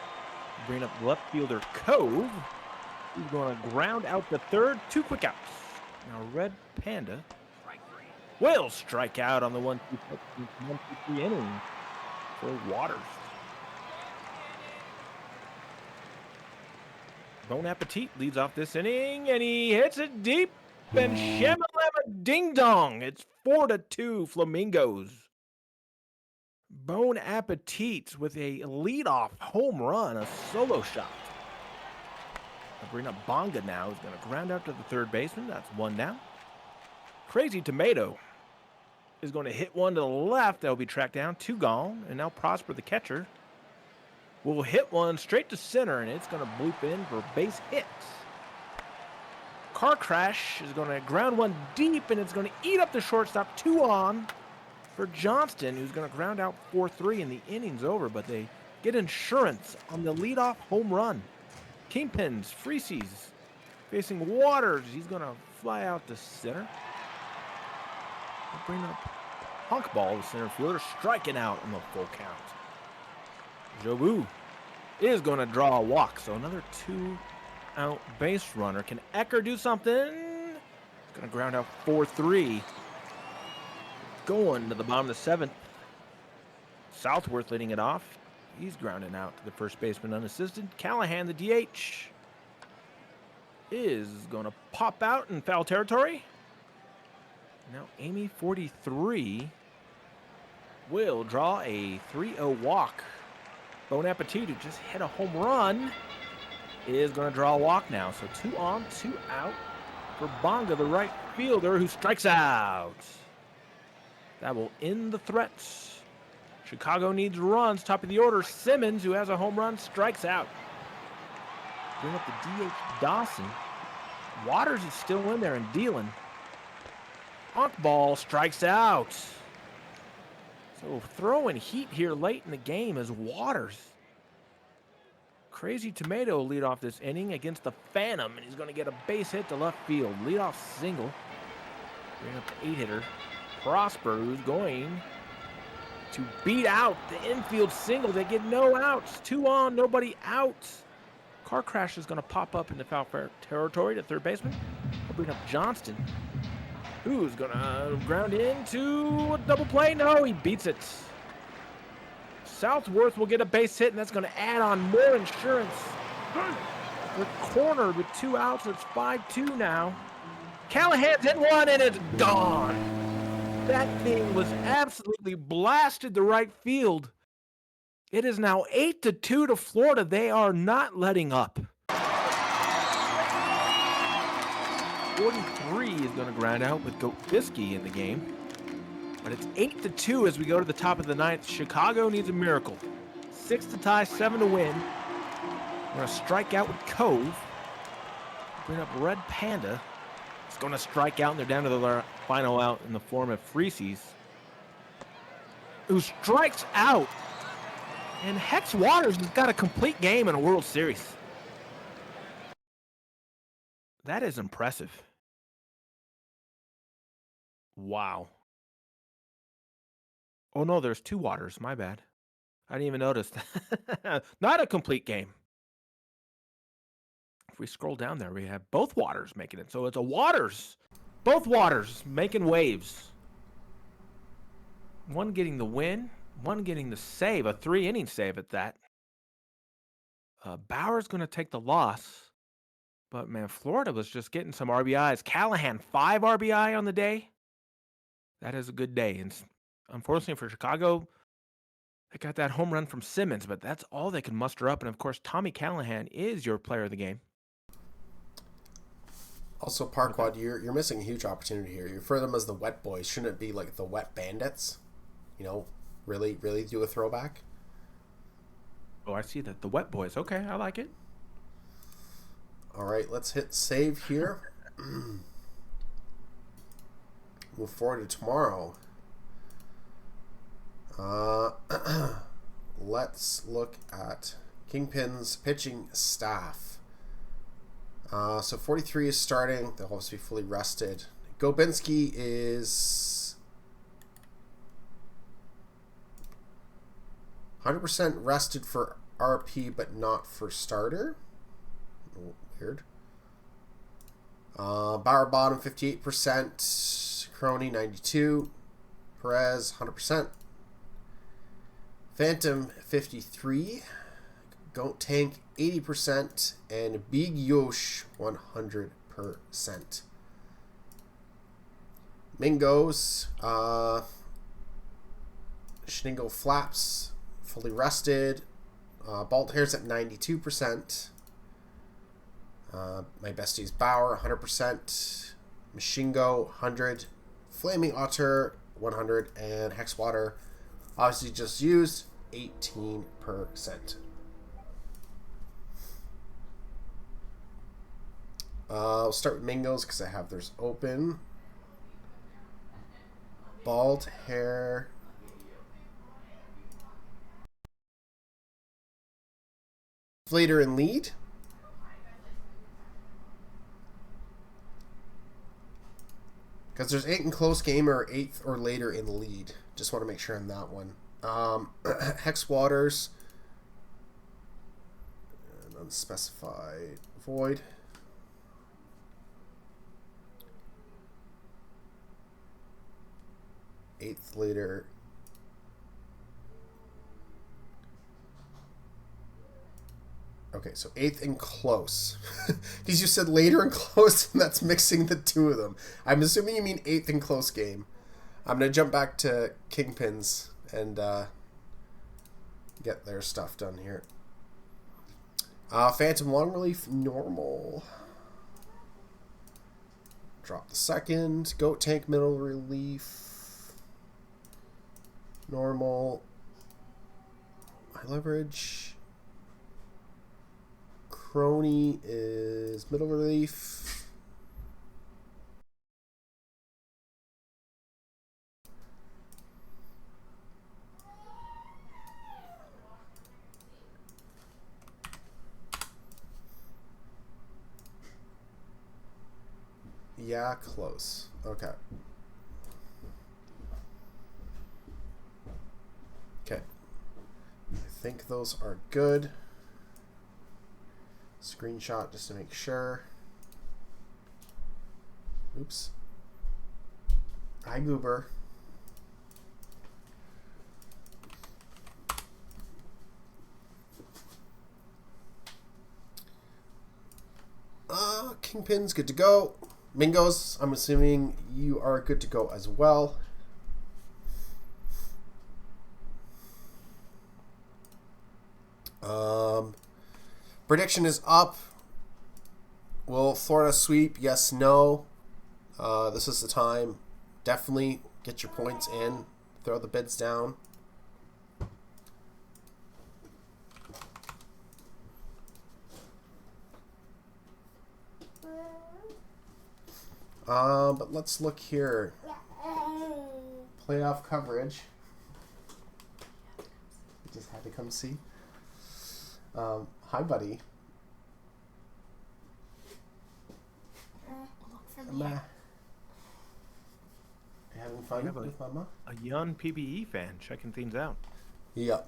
Speaker 2: Bring up left fielder Cove. He's going to ground out the third. 2 quick outs. Now Red Panda will strike out on the 1-2 inning for Waters. Bon Appetit leads off this inning, and he hits it deep. And shamalama ding dong. It's 4-2 Flamingos. Bon Appetit with a leadoff home run, a solo shot. I'll bring up Bonga now. He's going to ground out to the third baseman. That's 1 down. Crazy Tomato is going to hit one to the left. That will be tracked down. 2 gone. And now Prosper, the catcher, will hit one straight to center, and it's going to bloop in for base hit. Car Crash is going to ground one deep, and it's going to eat up the shortstop. 2 on for Johnston, who's going to ground out 4-3, and the inning's over, but they get insurance on the leadoff home run. Kingpins, Freesees, facing Waters. He's going to fly out to center. We'll bring up Honkball, the center fielder, striking out on the full count. Jobu is going to draw a walk, so another 2-out base runner. Can Ecker do something? Going to ground out 4-3. Going to the bottom of the 7th. Southworth leading it off. He's grounding out to the first baseman unassisted. Callahan, the DH, is going to pop out in foul territory. Now Amy 43 will draw a 3-0 walk. Bon Appetit, who just hit a home run, is going to draw a walk now. So 2 on, 2 out for Bonga, the right fielder, who strikes out. That will end the threats. Chicago needs runs. Top of the order, Simmons, who has a home run, strikes out. Bring up the DH Dawson. Waters is still in there and dealing. Honkball strikes out. So throwing heat here late in the game is Waters. Crazy Tomato will lead off this inning against the Phantom, and he's going to get a base hit to left field. Leadoff single. Bring up the 8-hitter. Prosper, who's going to beat out the infield single. They get no outs. 2 on, nobody out. Car Crash is going to pop up into foul territory to third baseman. I'll bring up Johnston, who's going to ground into a double play. No, he beats it. Southworth will get a base hit, and that's going to add on more insurance. They're cornered with 2 outs. It's 5-2 now. Callahan's hit one, and it's gone. That thing was absolutely blasted to right field. It is now 8-2 to Florida. They are not letting up. 43 is going to ground out with Gopisky in the game. But it's 8-2 as we go to the top of the 9th. Chicago needs a miracle. 6 to tie, 7 to win. We're going to strike out with Cove. Bring up Red Panda. It's going to strike out, and they're down to the final out in the form of Freesees, who strikes out. And Hex Waters has got a complete game in a World Series. That is impressive. Wow. Oh, no, there's 2 Waters. My bad. I didn't even notice. Not a complete game. If we scroll down there, we have both Waters making it. So it's a Waters. Both Waters making waves. One getting the win, one getting the save, a 3-inning save at that. Bauer's going to take the loss. But, man, Florida was just getting some RBIs. Callahan, 5 RBI on the day. That is a good day. And unfortunately for Chicago, they got that home run from Simmons, but that's all they can muster up. And, of course, Tommy Callahan is your player of the game.
Speaker 1: Also, Parquad, you're missing a huge opportunity here. You refer them as the Wet Boys. Shouldn't it be like the Wet Bandits? You know, really do a throwback?
Speaker 2: Oh, I see that. The Wet Boys. Okay, I like it.
Speaker 1: All right, let's hit save here. Move forward to tomorrow. Let's look at Kingpin's pitching staff. So 43 is starting. They'll obviously be fully rested. Gobinski is 100% rested for RP, but not for starter. Oh, weird. Bauer bottom 58%. Crony 92. Perez 100%. Phantom 53. Goat Tank 80%. And Big Yosh 100%. Mingos. Schningle Flaps fully rested. Bald Hair's at 92%. My bestie's Bauer 100%. Machingo 100. Flaming Otter 100. And Hexwater, obviously just used, 18%. I'll start with Mingos because I have theirs open. Bald Hair. Later in lead. Because there's 8 in close game or 8th or later in lead. Just want to make sure on that one. Hex Waters. And unspecified void. Eighth later. Okay, so 8th and close. Because you said later and close, and that's mixing the two of them. I'm assuming you mean 8th and close game. I'm going to jump back to Kingpins and get their stuff done here. Phantom Long Relief, normal. Drop the second. Goat Tank, middle relief. Normal. High leverage. Crony is middle relief. Yeah, close. Okay. Okay. I think those are good. Screenshot just to make sure. Oops. Hi, Goober. Kingpin's good to go. Mingos, I'm assuming you are good to go as well. Prediction is up. Will Florida sweep? Yes, no. This is the time. Definitely get your points in. Throw the bids down. But let's look here. Playoff coverage. I just had to come see. Hi, buddy. Mama. Having fun with Mama?
Speaker 2: A young PBE fan checking things out.
Speaker 1: Yeah.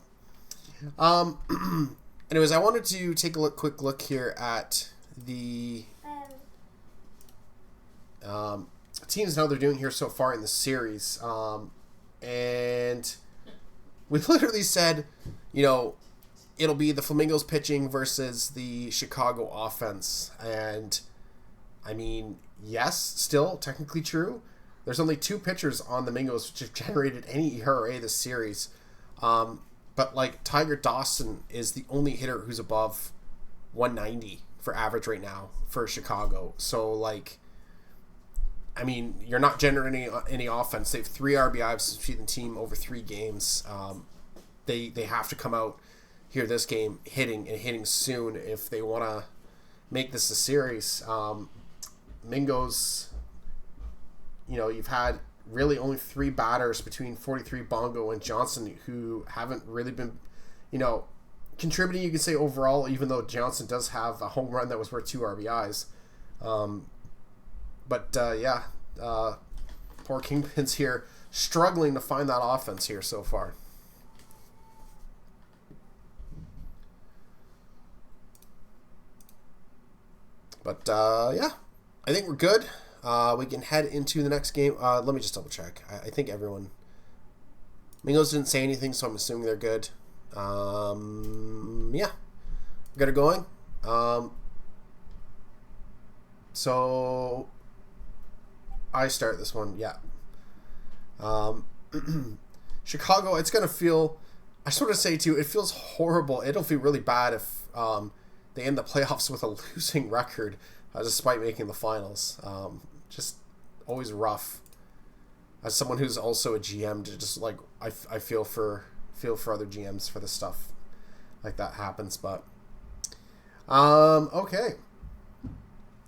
Speaker 1: Anyways, I wanted to take a quick look here at the teams and how they're doing here so far in the series. And we literally said, you know, it'll be the Flamingos pitching versus the Chicago offense. And, I mean, yes, still technically true. There's only 2 pitchers on the Mingos which have generated any ERA this series. But, like, Tiger Dawson is the only hitter who's above 190 for average right now for Chicago. So, like, I mean, you're not generating any offense. They have 3 RBIs to feed the team over 3 games. They have to come out here this game hitting soon if they want to make this a series. Mingos, you've had really only 3 batters between 43, Bongo, and Johnson who haven't really been, contributing, you can say, overall, even though Johnson does have a home run that was worth 2 RBIs. Poor Kingpins here, struggling to find that offense here so far. But, I think we're good. We can head into the next game. Let me just double check. I think everyone... Mingos didn't say anything, so I'm assuming they're good. Yeah. Got it going. So... I start this one, yeah. Chicago, it's going to feel... I just want to say, too, it feels horrible. It'll feel really bad if they end the playoffs with a losing record, despite making the finals. Just always rough. As someone who's also a GM, to just like I feel for other GMs for the stuff like that happens. But okay,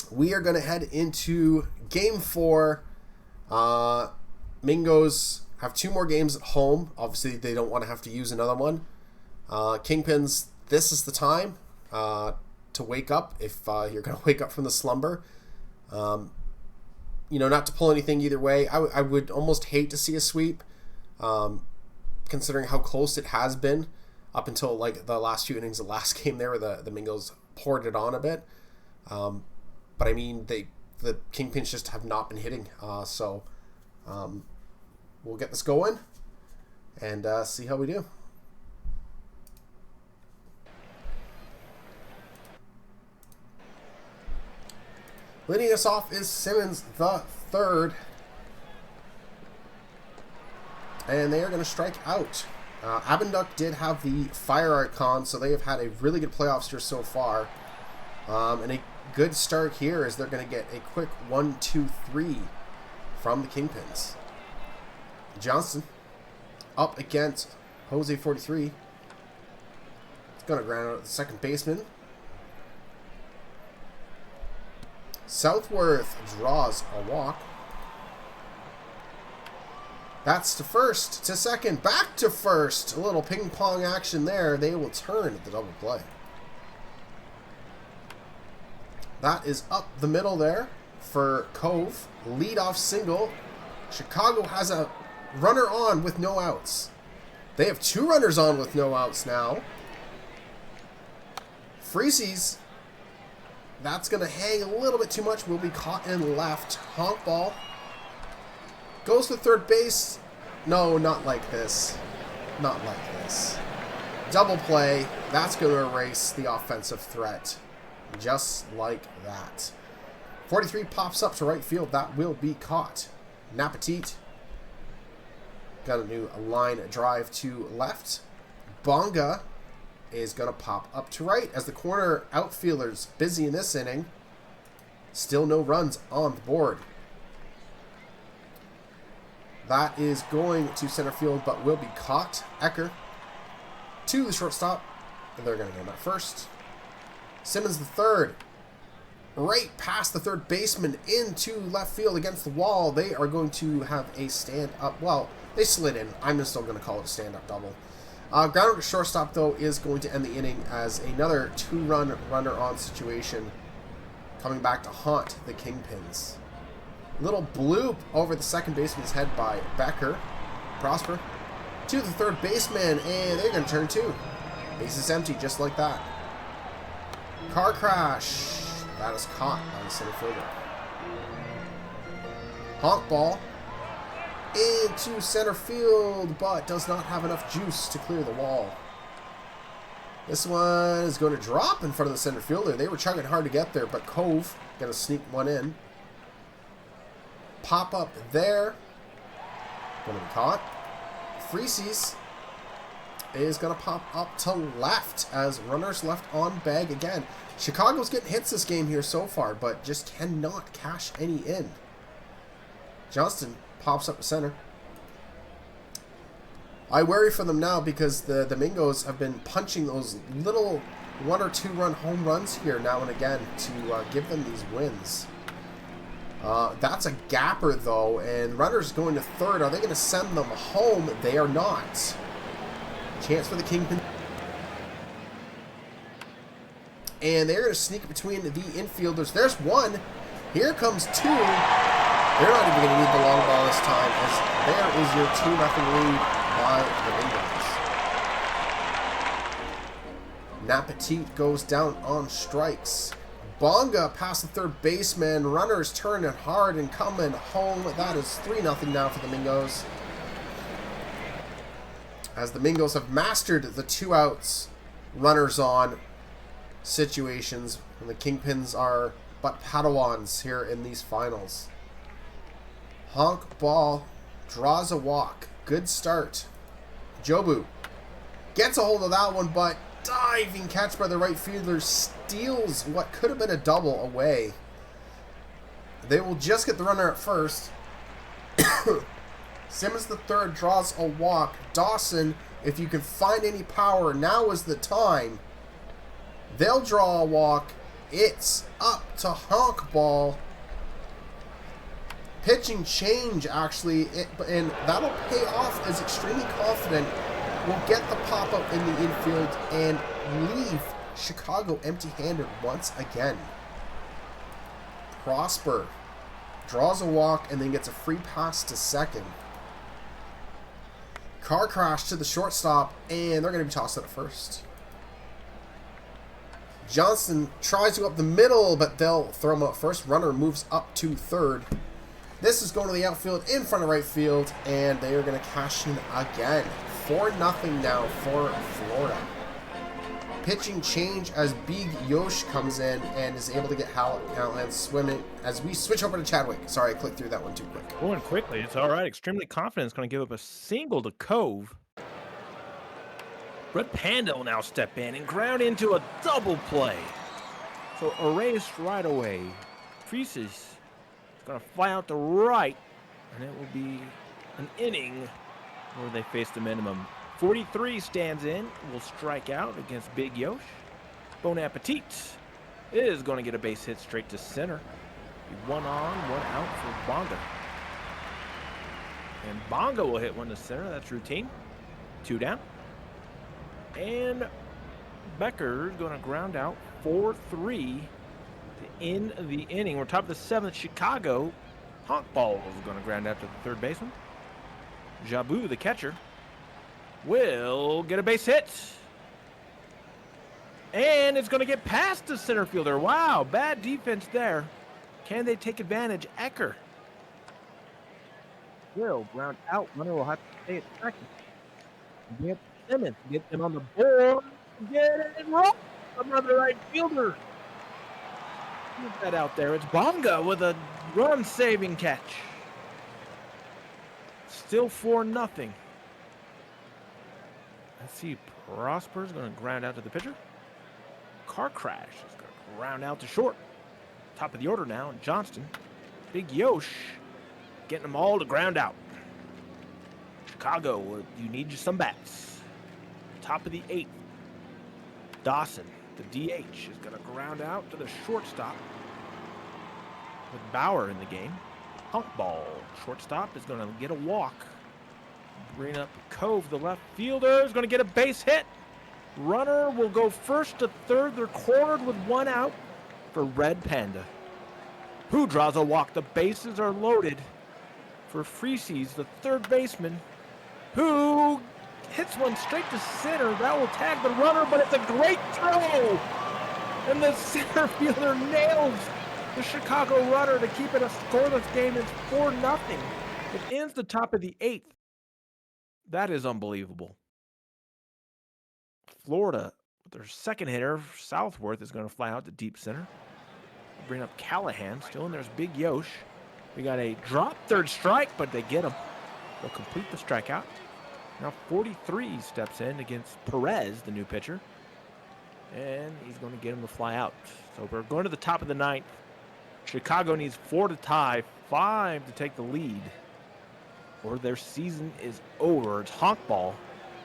Speaker 1: we are gonna head into Game 4. Mingos have 2 more games at home. Obviously, they don't want to have to use another one. Kingpins, this is the time to wake up if you're going to wake up from the slumber. Not to pull anything either way. I would almost hate to see a sweep, considering how close it has been up until like the last few innings of the last game there, where the Mingos poured it on a bit. But I mean, the Kingpins just have not been hitting. So we'll get this going and see how we do. Leading us off is Simmons the third. And they are going to strike out. Abenduk did have the fire icon, so they have had a really good playoffs year so far. And a good start here is they're going to get a quick 1-2-3 from the Kingpins. Johnson up against Jose 43. It's going to ground out the second baseman. Southworth draws a walk. That's to first, to second, back to first. A little ping pong action there. They will turn at the double play. That is up the middle there for Cove. Leadoff single. Chicago has a runner on with no outs. They have 2 runners on with no outs now. Freeses. That's going to hang a little bit too much. Will be caught in left. Honk ball. Goes to third base. No, not like this. Not like this. Double play. That's going to erase the offensive threat. Just like that. 43 pops up to right field. That will be caught. Napatit. Got a new line drive to left. Bonga is going to pop up to right as the corner outfielders busy in this inning. Still no runs on the board. That is going to center field, but will be caught. Ecker to the shortstop, and they're going to get him at first. Simmons the third, right past the third baseman into left field against the wall. They are going to have a stand-up. Well, they slid in. I'm still going to call it a stand-up double. Grounder to shortstop, though, is going to end the inning as another 2-run runner-on situation coming back to haunt the Kingpins. Little bloop over the second baseman's head by Becker. Prosper to the third baseman, and they're going to turn 2. Base is empty, just like that. Car crash. That is caught by the center fielder. Honk ball into center field, but does not have enough juice to clear the wall. This one is going to drop in front of the center fielder. They were chugging hard to get there, but Cove going to sneak one in. Pop up there. Going to be caught. Freeses is going to pop up to left as runners left on bag again. Chicago's getting hits this game here so far, but just cannot cash any in. Johnston pops up to center. I worry for them now because the Mingos have been punching those little 1 or 2 run home runs here now and again to give them these wins. That's a gapper, though, and runners going to third. Are they going to send them home? They are not. Chance for the Kingpin. And they're going to sneak between the infielders. There's one. Here comes 2. They're not even going to need the long ball this time, as there is your 2-0 lead by the Mingos. Napetit goes down on strikes. Bonga past the third baseman. Runners turning hard and coming home. That is 3-0 now for the Mingos. As the Mingos have mastered the 2 outs, runners on situations, and the Kingpins are but Padawans here in these finals. Honk ball draws a walk. Good start. Jobu gets a hold of that one, but diving catch by the right fielder steals what could have been a double away. They will just get the runner at first. Simmons the third draws a walk. Dawson, if you can find any power, now is the time. They'll draw a walk. It's up to Honk ball. Pitching change, actually, and that'll pay off, as extremely confident will get the pop-up in the infield and leave Chicago empty-handed once again. Prosper draws a walk and then gets a free pass to second. Car crash to the shortstop, and they're going to be tossed at first. Johnson tries to go up the middle, but they'll throw him out first. Runner moves up to third. This is going to the outfield in front of right field, and they are going to cash in again. 4-0 now for Florida. Pitching change as Big Yosh comes in and is able to get Callahan swimming as we switch over to Chadwick. Sorry, I clicked through that one too quick.
Speaker 2: Going quickly. It's all right. Extremely confident. It's going to give up a single to Cove. Red Panda will now step in and ground into a double play. So erased right away. Freeses is going to fly out to right, and it will be an inning where they face the minimum. 43 stands in, will strike out against Big Yosh. Bon Appetit is going to get a base hit straight to center. Be 1 on, 1 out for Bonga. And Bonga will hit one to center. That's routine. 2 down. And Becker's going to ground out 4-3 to end the inning. We're top of the 7th. Chicago. Honk ball is going to ground out to the third baseman. Jabu, the catcher, will get a base hit. And it's going to get past the center fielder. Wow, bad defense there. Can they take advantage? Ecker will ground out. Runner will have to stay at second. Get Simmons, get them on the board. Get it wrong. Another right fielder. Get that out there. It's Bonga with a run-saving catch. Still 4-0. Let's see. Prosper's going to ground out to the pitcher. Car crash is going to ground out to short. Top of the order now. Johnston. Big Yosh getting them all to ground out. Chicago, you need some bats. Top of the 8th. Dawson, the DH, is going to ground out to the shortstop with Bauer in the game. Honk ball. Shortstop is going to get a walk. Bring up Cove, the left fielder, is going to get a base hit. Runner will go first to third. They're cornered with 1 out for Red Panda, who draws a walk. The bases are loaded for Freeses, the third baseman, who hits one straight to center. That will tag the runner, but it's a great throw. And the center fielder nails the Chicago runner to keep it a scoreless game. It's 4-0. It ends the top of the 8th. That is unbelievable. Florida, with their second hitter, Southworth, is going to fly out to deep center. Bring up Callahan. Still in there's Big Yosh. We got a drop third strike, but they get him. They'll complete the strikeout. Now 43 steps in against Perez, the new pitcher. And he's going to get him to fly out. So we're going to the top of the 9th. Chicago needs 4 to tie, 5 to take the lead, or their season is over. It's Honk ball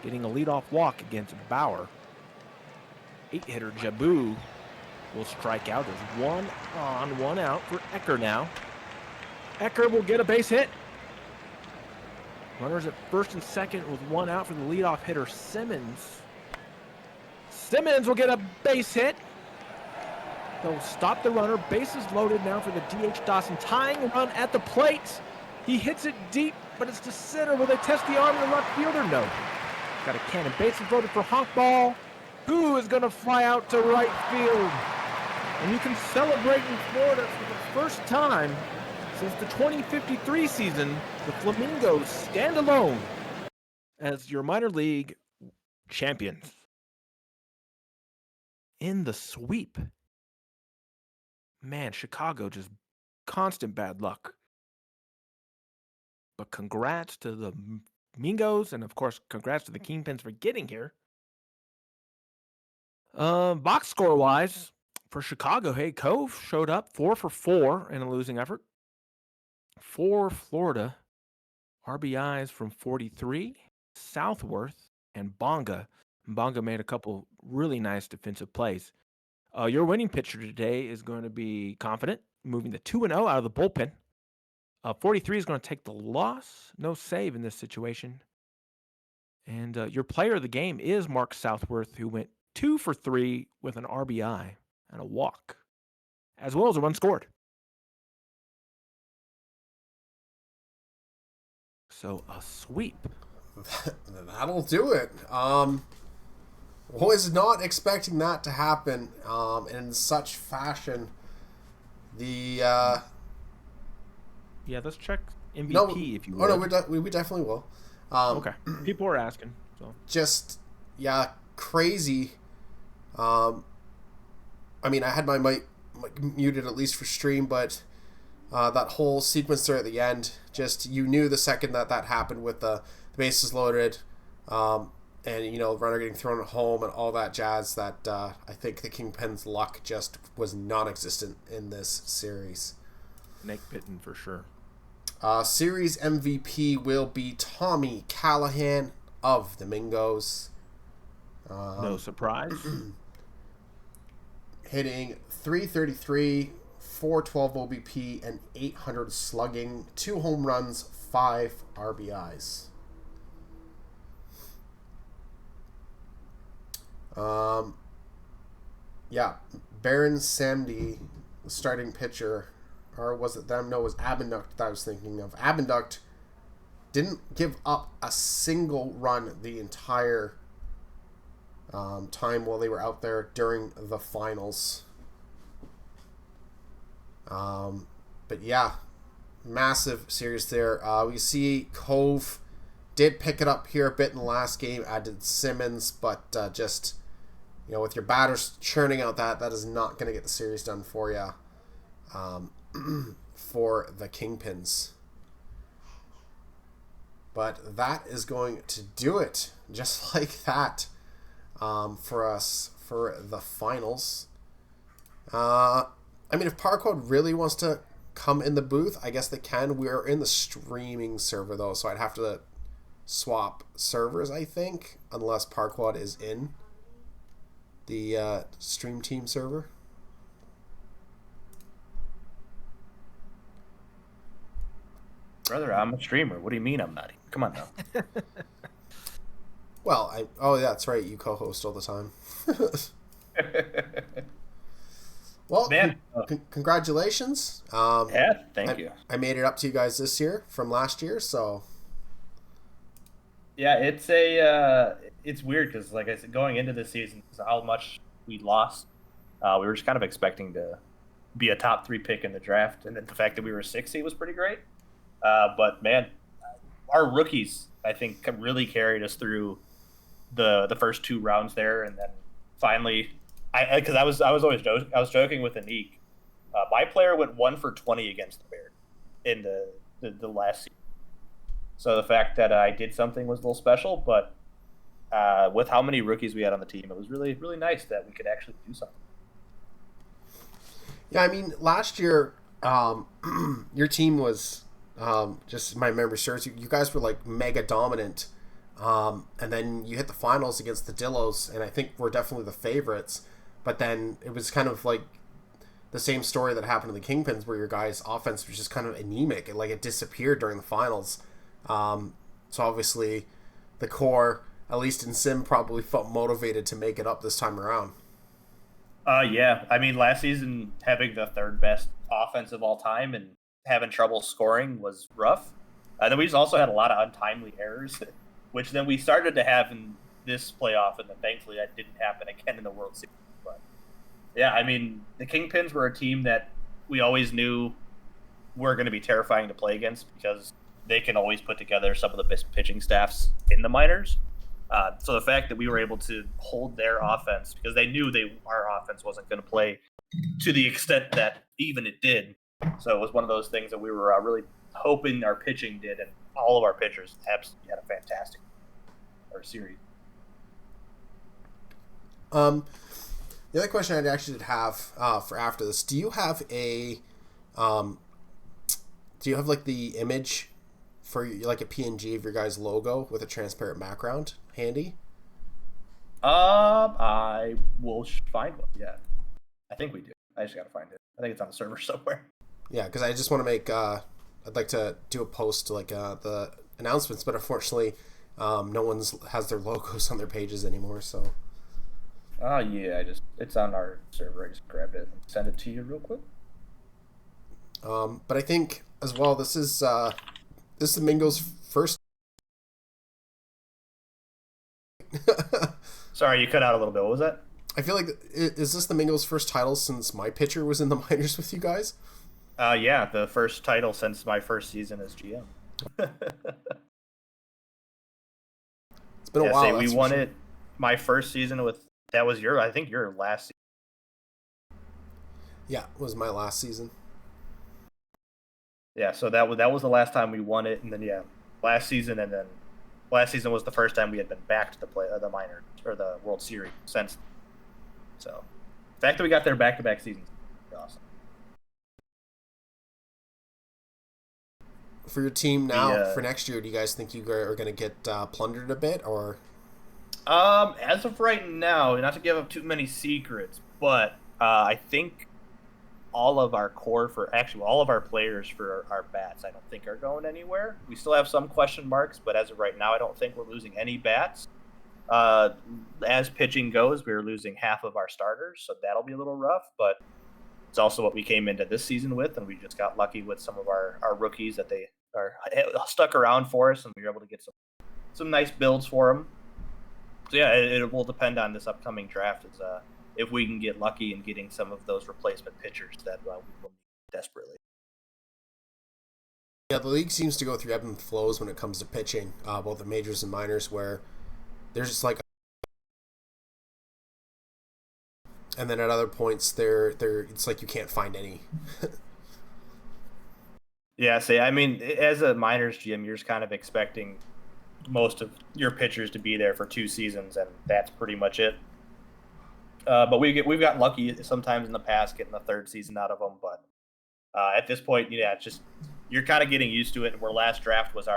Speaker 2: getting a leadoff walk against Bauer. 8-hitter Jabu will strike out. There's 1 on, 1 out for Ecker now. Ecker will get a base hit. Runners at first and second with 1 out for the leadoff hitter Simmons. Simmons will get a base hit. They'll stop the runner. Bases loaded now for the DH Dawson. Tying run at the plate. He hits it deep, but it's to center. Will they test the arm of the left fielder? No. Got a cannon. Bases loaded for honk ball. Who is going to fly out to right field? And you can celebrate in Florida for the first time since the 2053 season. The Flamingos stand alone as your minor league champions in the sweep. Man, Chicago just constant bad luck. But congrats to the Mingos, and of course, congrats to the Kingpins for getting here. Box score wise, for Chicago, hey, Cove showed up 4 for 4 in a losing effort. For Florida, RBIs from 43, Southworth, and Bonga. Bonga made a couple really nice defensive plays. Your winning pitcher today is going to be Confident, moving the 2-0 out of the bullpen. 43 is going to take the loss. No save in this situation. And your player of the game is Mark Southworth, who went 2 for 3 with an RBI and a walk, as well as a run scored. So a sweep.
Speaker 1: That'll do it. Was not expecting that to happen in such fashion. The
Speaker 2: yeah, let's check MVP if you will.
Speaker 1: Oh no, we definitely will.
Speaker 2: Okay, people are asking. So
Speaker 1: just crazy. I mean, I had my mic muted at least for stream, but that whole sequence there at the end, just you knew the second that happened with the bases loaded, and runner getting thrown at home and all that jazz. That I think the Kingpins' luck just was non-existent in this series.
Speaker 2: Snake bitten for sure.
Speaker 1: Series MVP will be Tommy Callahan of the Mingos.
Speaker 2: No surprise.
Speaker 1: Hitting .333, .412 OBP, and .800 slugging. 2 home runs, 5 RBIs. Baron Samdi, the starting pitcher, or was it them? No, it was Abinduct that I was thinking of. Abinduct didn't give up a single run the entire time while they were out there during the finals. But yeah, massive series there. We see Cove did pick it up here a bit in the last game, added Simmons, but just, with your batters churning out that is not going to get the series done for you, for the Kingpins. But that is going to do it, just like that, for us for the finals. I mean, if Parkwood really wants to come in the booth, I guess they can. We're in the streaming server, though, so I'd have to swap servers, I think, unless Parkwood is in the Stream Team server.
Speaker 3: Brother, I'm a streamer. What do you mean I'm not? Come on now.
Speaker 1: Well, that's right. You co-host all the time. Well,
Speaker 3: man,
Speaker 1: congratulations.
Speaker 3: Yeah, thank you.
Speaker 1: I made it up to you guys this year from last year, so.
Speaker 3: Yeah, it's weird because, like I said, going into this season, how much we lost. We were just kind of expecting to be a top 3 pick in the draft, and then the fact that we were 60 was pretty great. But man, our rookies, I think, really carried us through the first 2 rounds there, and then finally, because I was joking with Anik. My player went 1 for 20 against the Bears in the last season. So the fact that I did something was a little special, but with how many rookies we had on the team, it was really, really nice that we could actually do something.
Speaker 1: Yeah, I mean, last year, your team was, just my memory serves, you guys were like mega dominant And then you hit the finals against the Dillos, and I think we're definitely the favorites. But then it was kind of like the same story that happened to the Kingpins, where your guys' offense was just kind of anemic. It disappeared during the finals. So obviously the core, at least in Sim, probably felt motivated to make it up this time around.
Speaker 3: Yeah. I mean, last season, having the third best offense of all time and having trouble scoring was rough. And then we just also had a lot of untimely errors, which then we started to have in this playoff, and then thankfully that didn't happen again in the World Series. But yeah, I mean, the Kingpins were a team that we always knew were going to be terrifying to play against because they can always put together some of the best pitching staffs in the minors. So the fact that we were able to hold their offense, because they knew our offense wasn't going to play to the extent that even it did. So it was one of those things that we were really hoping our pitching did, and all of our pitchers absolutely had a fantastic series.
Speaker 1: The other question I actually did have for after this: do you have like the image for like a PNG of your guys' logo with a transparent background handy?
Speaker 3: I will find one. Yeah, I think we do. I just gotta find it. I think it's on the server somewhere.
Speaker 1: Yeah, because I just want to make. I'd like to do a post to like the announcements, but unfortunately, no one's has their logos on their pages anymore. So.
Speaker 3: Oh yeah, it's on our server. I just grabbed it and sent it to you real quick.
Speaker 1: But I think as well, this is Mingo's first.
Speaker 3: Sorry, you cut out a little bit. What was that?
Speaker 1: I feel like is this the Mingo's first title since my pitcher was in the minors with you guys?
Speaker 3: Yeah, the first title since my first season as GM.
Speaker 1: It's been a while.
Speaker 3: We won it my first season with. That was I think your last season.
Speaker 1: Yeah, it was my last season.
Speaker 3: Yeah, so that was the last time we won it, and then last season was the first time we had been back to the minor or the World Series since. So, the fact that we got there back-to-back seasons is awesome.
Speaker 1: For your team now, for next year, do you guys think you are going to get plundered a bit, or?
Speaker 3: As of right now, not to give up too many secrets, but I think all of our players for our bats, I don't think are going anywhere. We still have some question marks, but as of right now, I don't think we're losing any bats. As pitching goes, we're losing half of our starters, so that'll be a little rough, but it's also what we came into this season with, and we just got lucky with some of our rookies that they are stuck around for us, and we were able to get some nice builds for them. So yeah, it will depend on this upcoming draft if we can get lucky in getting some of those replacement pitchers that we will need desperately.
Speaker 1: Yeah, the league seems to go through ebb and flows when it comes to pitching, both the majors and minors, where there's just like, and then at other points it's like you can't find any.
Speaker 3: Yeah, I mean, as a minors GM, you're just kind of expecting most of your pitchers to be there for 2 seasons, and that's pretty much it. But we've gotten lucky sometimes in the past getting the 3rd season out of them. But at this point, it's just you're kind of getting used to it. And where last draft was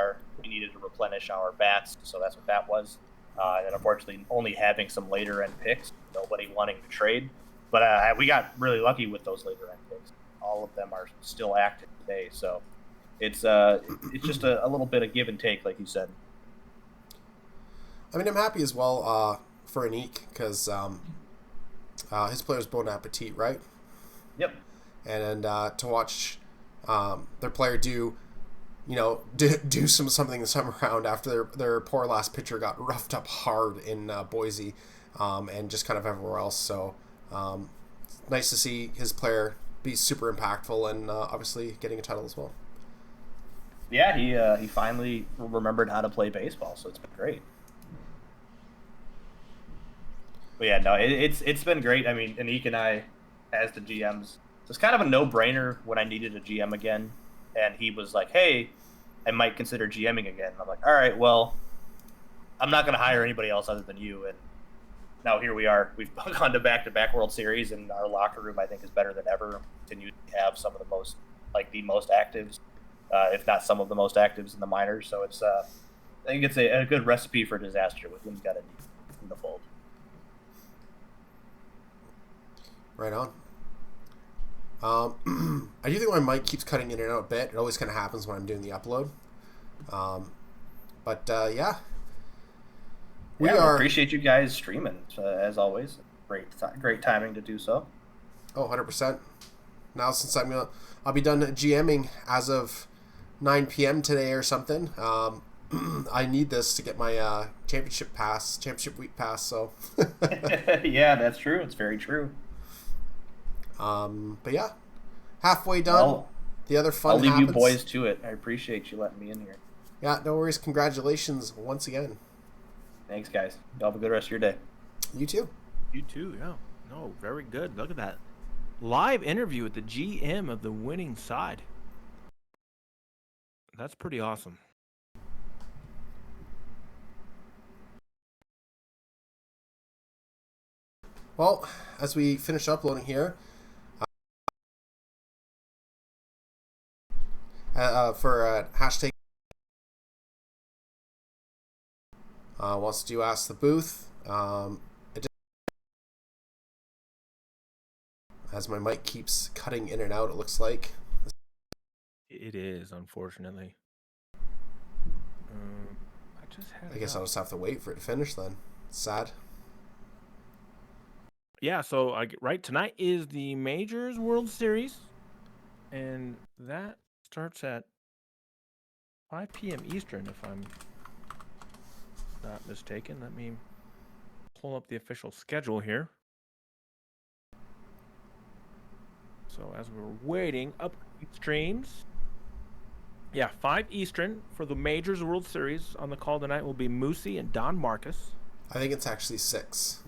Speaker 3: we needed to replenish our bats, so that's what that was. And unfortunately, only having some later end picks, nobody wanting to trade. But we got really lucky with those later end picks. All of them are still active today, so it's just a little bit of give and take, like you said.
Speaker 1: I mean, I'm happy as well for Anik because his player's Bon Appetit, right?
Speaker 3: Yep.
Speaker 1: And to watch their player do something this time around after their poor last pitcher got roughed up hard in Boise and just kind of everywhere else. So nice to see his player be super impactful and obviously getting a title as well.
Speaker 3: Yeah, he finally remembered how to play baseball, so it's been great. But yeah, no, it's been great. I mean, Anik and I, as the GMs, it's kind of a no-brainer when I needed a GM again, and he was like, "Hey, I might consider GMing again." And I'm like, "All right, well, I'm not going to hire anybody else other than you." And now here we are. We've gone to back-to-back World Series, and our locker room, I think, is better than ever. Continue to have some of the most actives, if not some of the most actives in the minors. So it's think it's a good recipe for disaster with when you got it in the fold.
Speaker 1: Right on. I do think my mic keeps cutting in and out a bit. It always kind of happens when I'm doing the upload. Yeah. We
Speaker 3: appreciate you guys streaming, as always. Great timing to do so.
Speaker 1: Oh, 100%. Now, since I'll be done GMing as of 9 p.m. today or something. I need this to get my championship week pass. So.
Speaker 3: Yeah, that's true. It's very true.
Speaker 1: But yeah, halfway done.
Speaker 3: Well,
Speaker 1: the other fun.
Speaker 3: I'll leave
Speaker 1: happens.
Speaker 3: you boys to it. I appreciate you letting me in here.
Speaker 1: Yeah, no worries. Congratulations once again.
Speaker 3: Thanks, guys. Y'all have a good rest of your day.
Speaker 1: You too.
Speaker 2: You too. Yeah. No, very good. Look at that live interview with the GM of the winning side. That's pretty awesome.
Speaker 1: Well, as we finish uploading here, for hashtag wants to ask the booth. As my mic keeps cutting in and out, it looks like.
Speaker 2: It is, unfortunately.
Speaker 1: I guess I'll just have to wait for it to finish then. It's sad.
Speaker 2: Yeah, so tonight is the Majors World Series, and that starts at 5 p.m. Eastern, if I'm not mistaken. Let me pull up the official schedule here. So as we're waiting, up streams. Yeah, 5 Eastern for the Majors World Series. On the call tonight will be Moosey and Don Marcus.
Speaker 1: I think it's actually 6.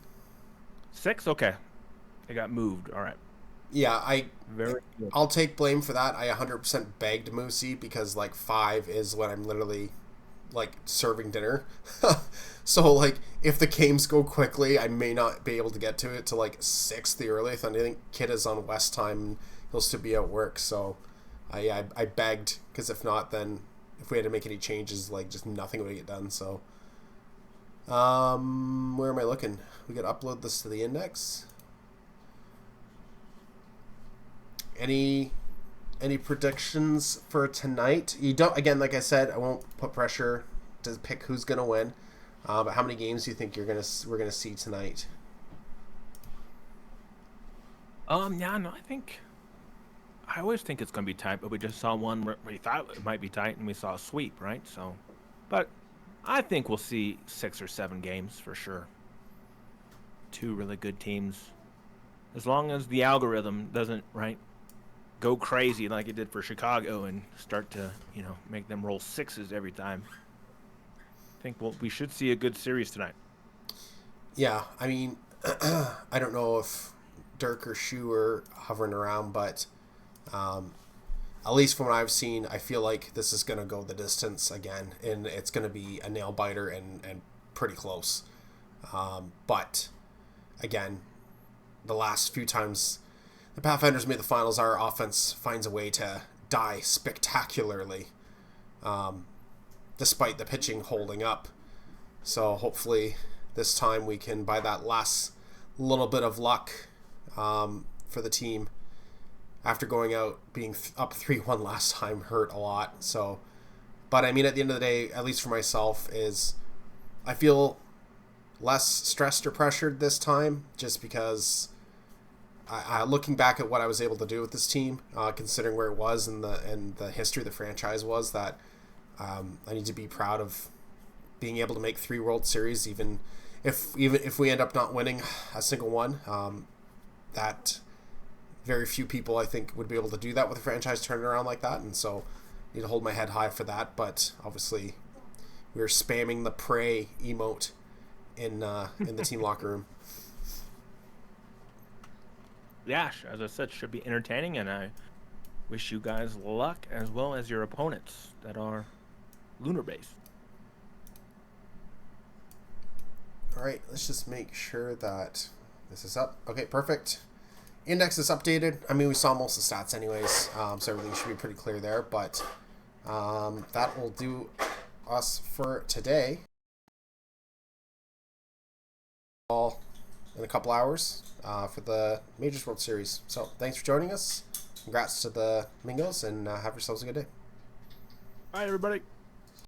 Speaker 2: 6? Okay. It got moved. All right.
Speaker 1: Yeah,
Speaker 2: Very good.
Speaker 1: I'll take blame for that. I 100% begged Moosey because 5 is when I'm literally serving dinner. So if the games go quickly, I may not be able to get to it till 6 the earliest. And I think Kid is on West time and he'll still be at work. So I begged, because if not, then if we had to make any changes, just nothing would get done. So where am I looking? We could upload this to the index. Any predictions for tonight? You don't, again, like I said, I won't put pressure to pick who's gonna win. But how many games do you think we're gonna see tonight?
Speaker 2: Yeah, no, I always think it's gonna be tight, but we just saw one where we thought it might be tight, and we saw a sweep, right? So, but I think we'll see 6 or 7 games for sure. 2 really good teams, as long as the algorithm doesn't go crazy like it did for Chicago and start to make them roll 6s every time. I think we should see a good series tonight.
Speaker 1: Yeah, I mean, I don't know if Dirk or Shu are hovering around, but at least from what I've seen, I feel like this is going to go the distance again, and it's going to be a nail biter and pretty close. But again, the last few times the Pathfinders made the finals, our offense finds a way to die spectacularly, despite the pitching holding up. So hopefully this time we can, by that last little bit of luck for the team, after going out being up 3-1 last time, hurt a lot. So, but I mean, at the end of the day, at least for myself, is I feel less stressed or pressured this time, just because looking back at what I was able to do with this team, considering where it was and the history of the franchise was, that I need to be proud of being able to make 3 World Series, even if we end up not winning a single one. That very few people, I think, would be able to do that with a franchise turning around like that, and so I need to hold my head high for that. But obviously, we were spamming the pray emote in the team locker room.
Speaker 2: Yeah, as I said, should be entertaining, and I wish you guys luck, as well as your opponents that are lunar-based.
Speaker 1: All right, let's just make sure that this is up. Okay, perfect. Index is updated. I mean, we saw most of the stats anyways, so everything should be pretty clear there. But that will do us for today. All in a couple hours for the Majors World Series. So thanks for joining us. Congrats to the Mingos, and have yourselves a good day.
Speaker 2: Bye, everybody.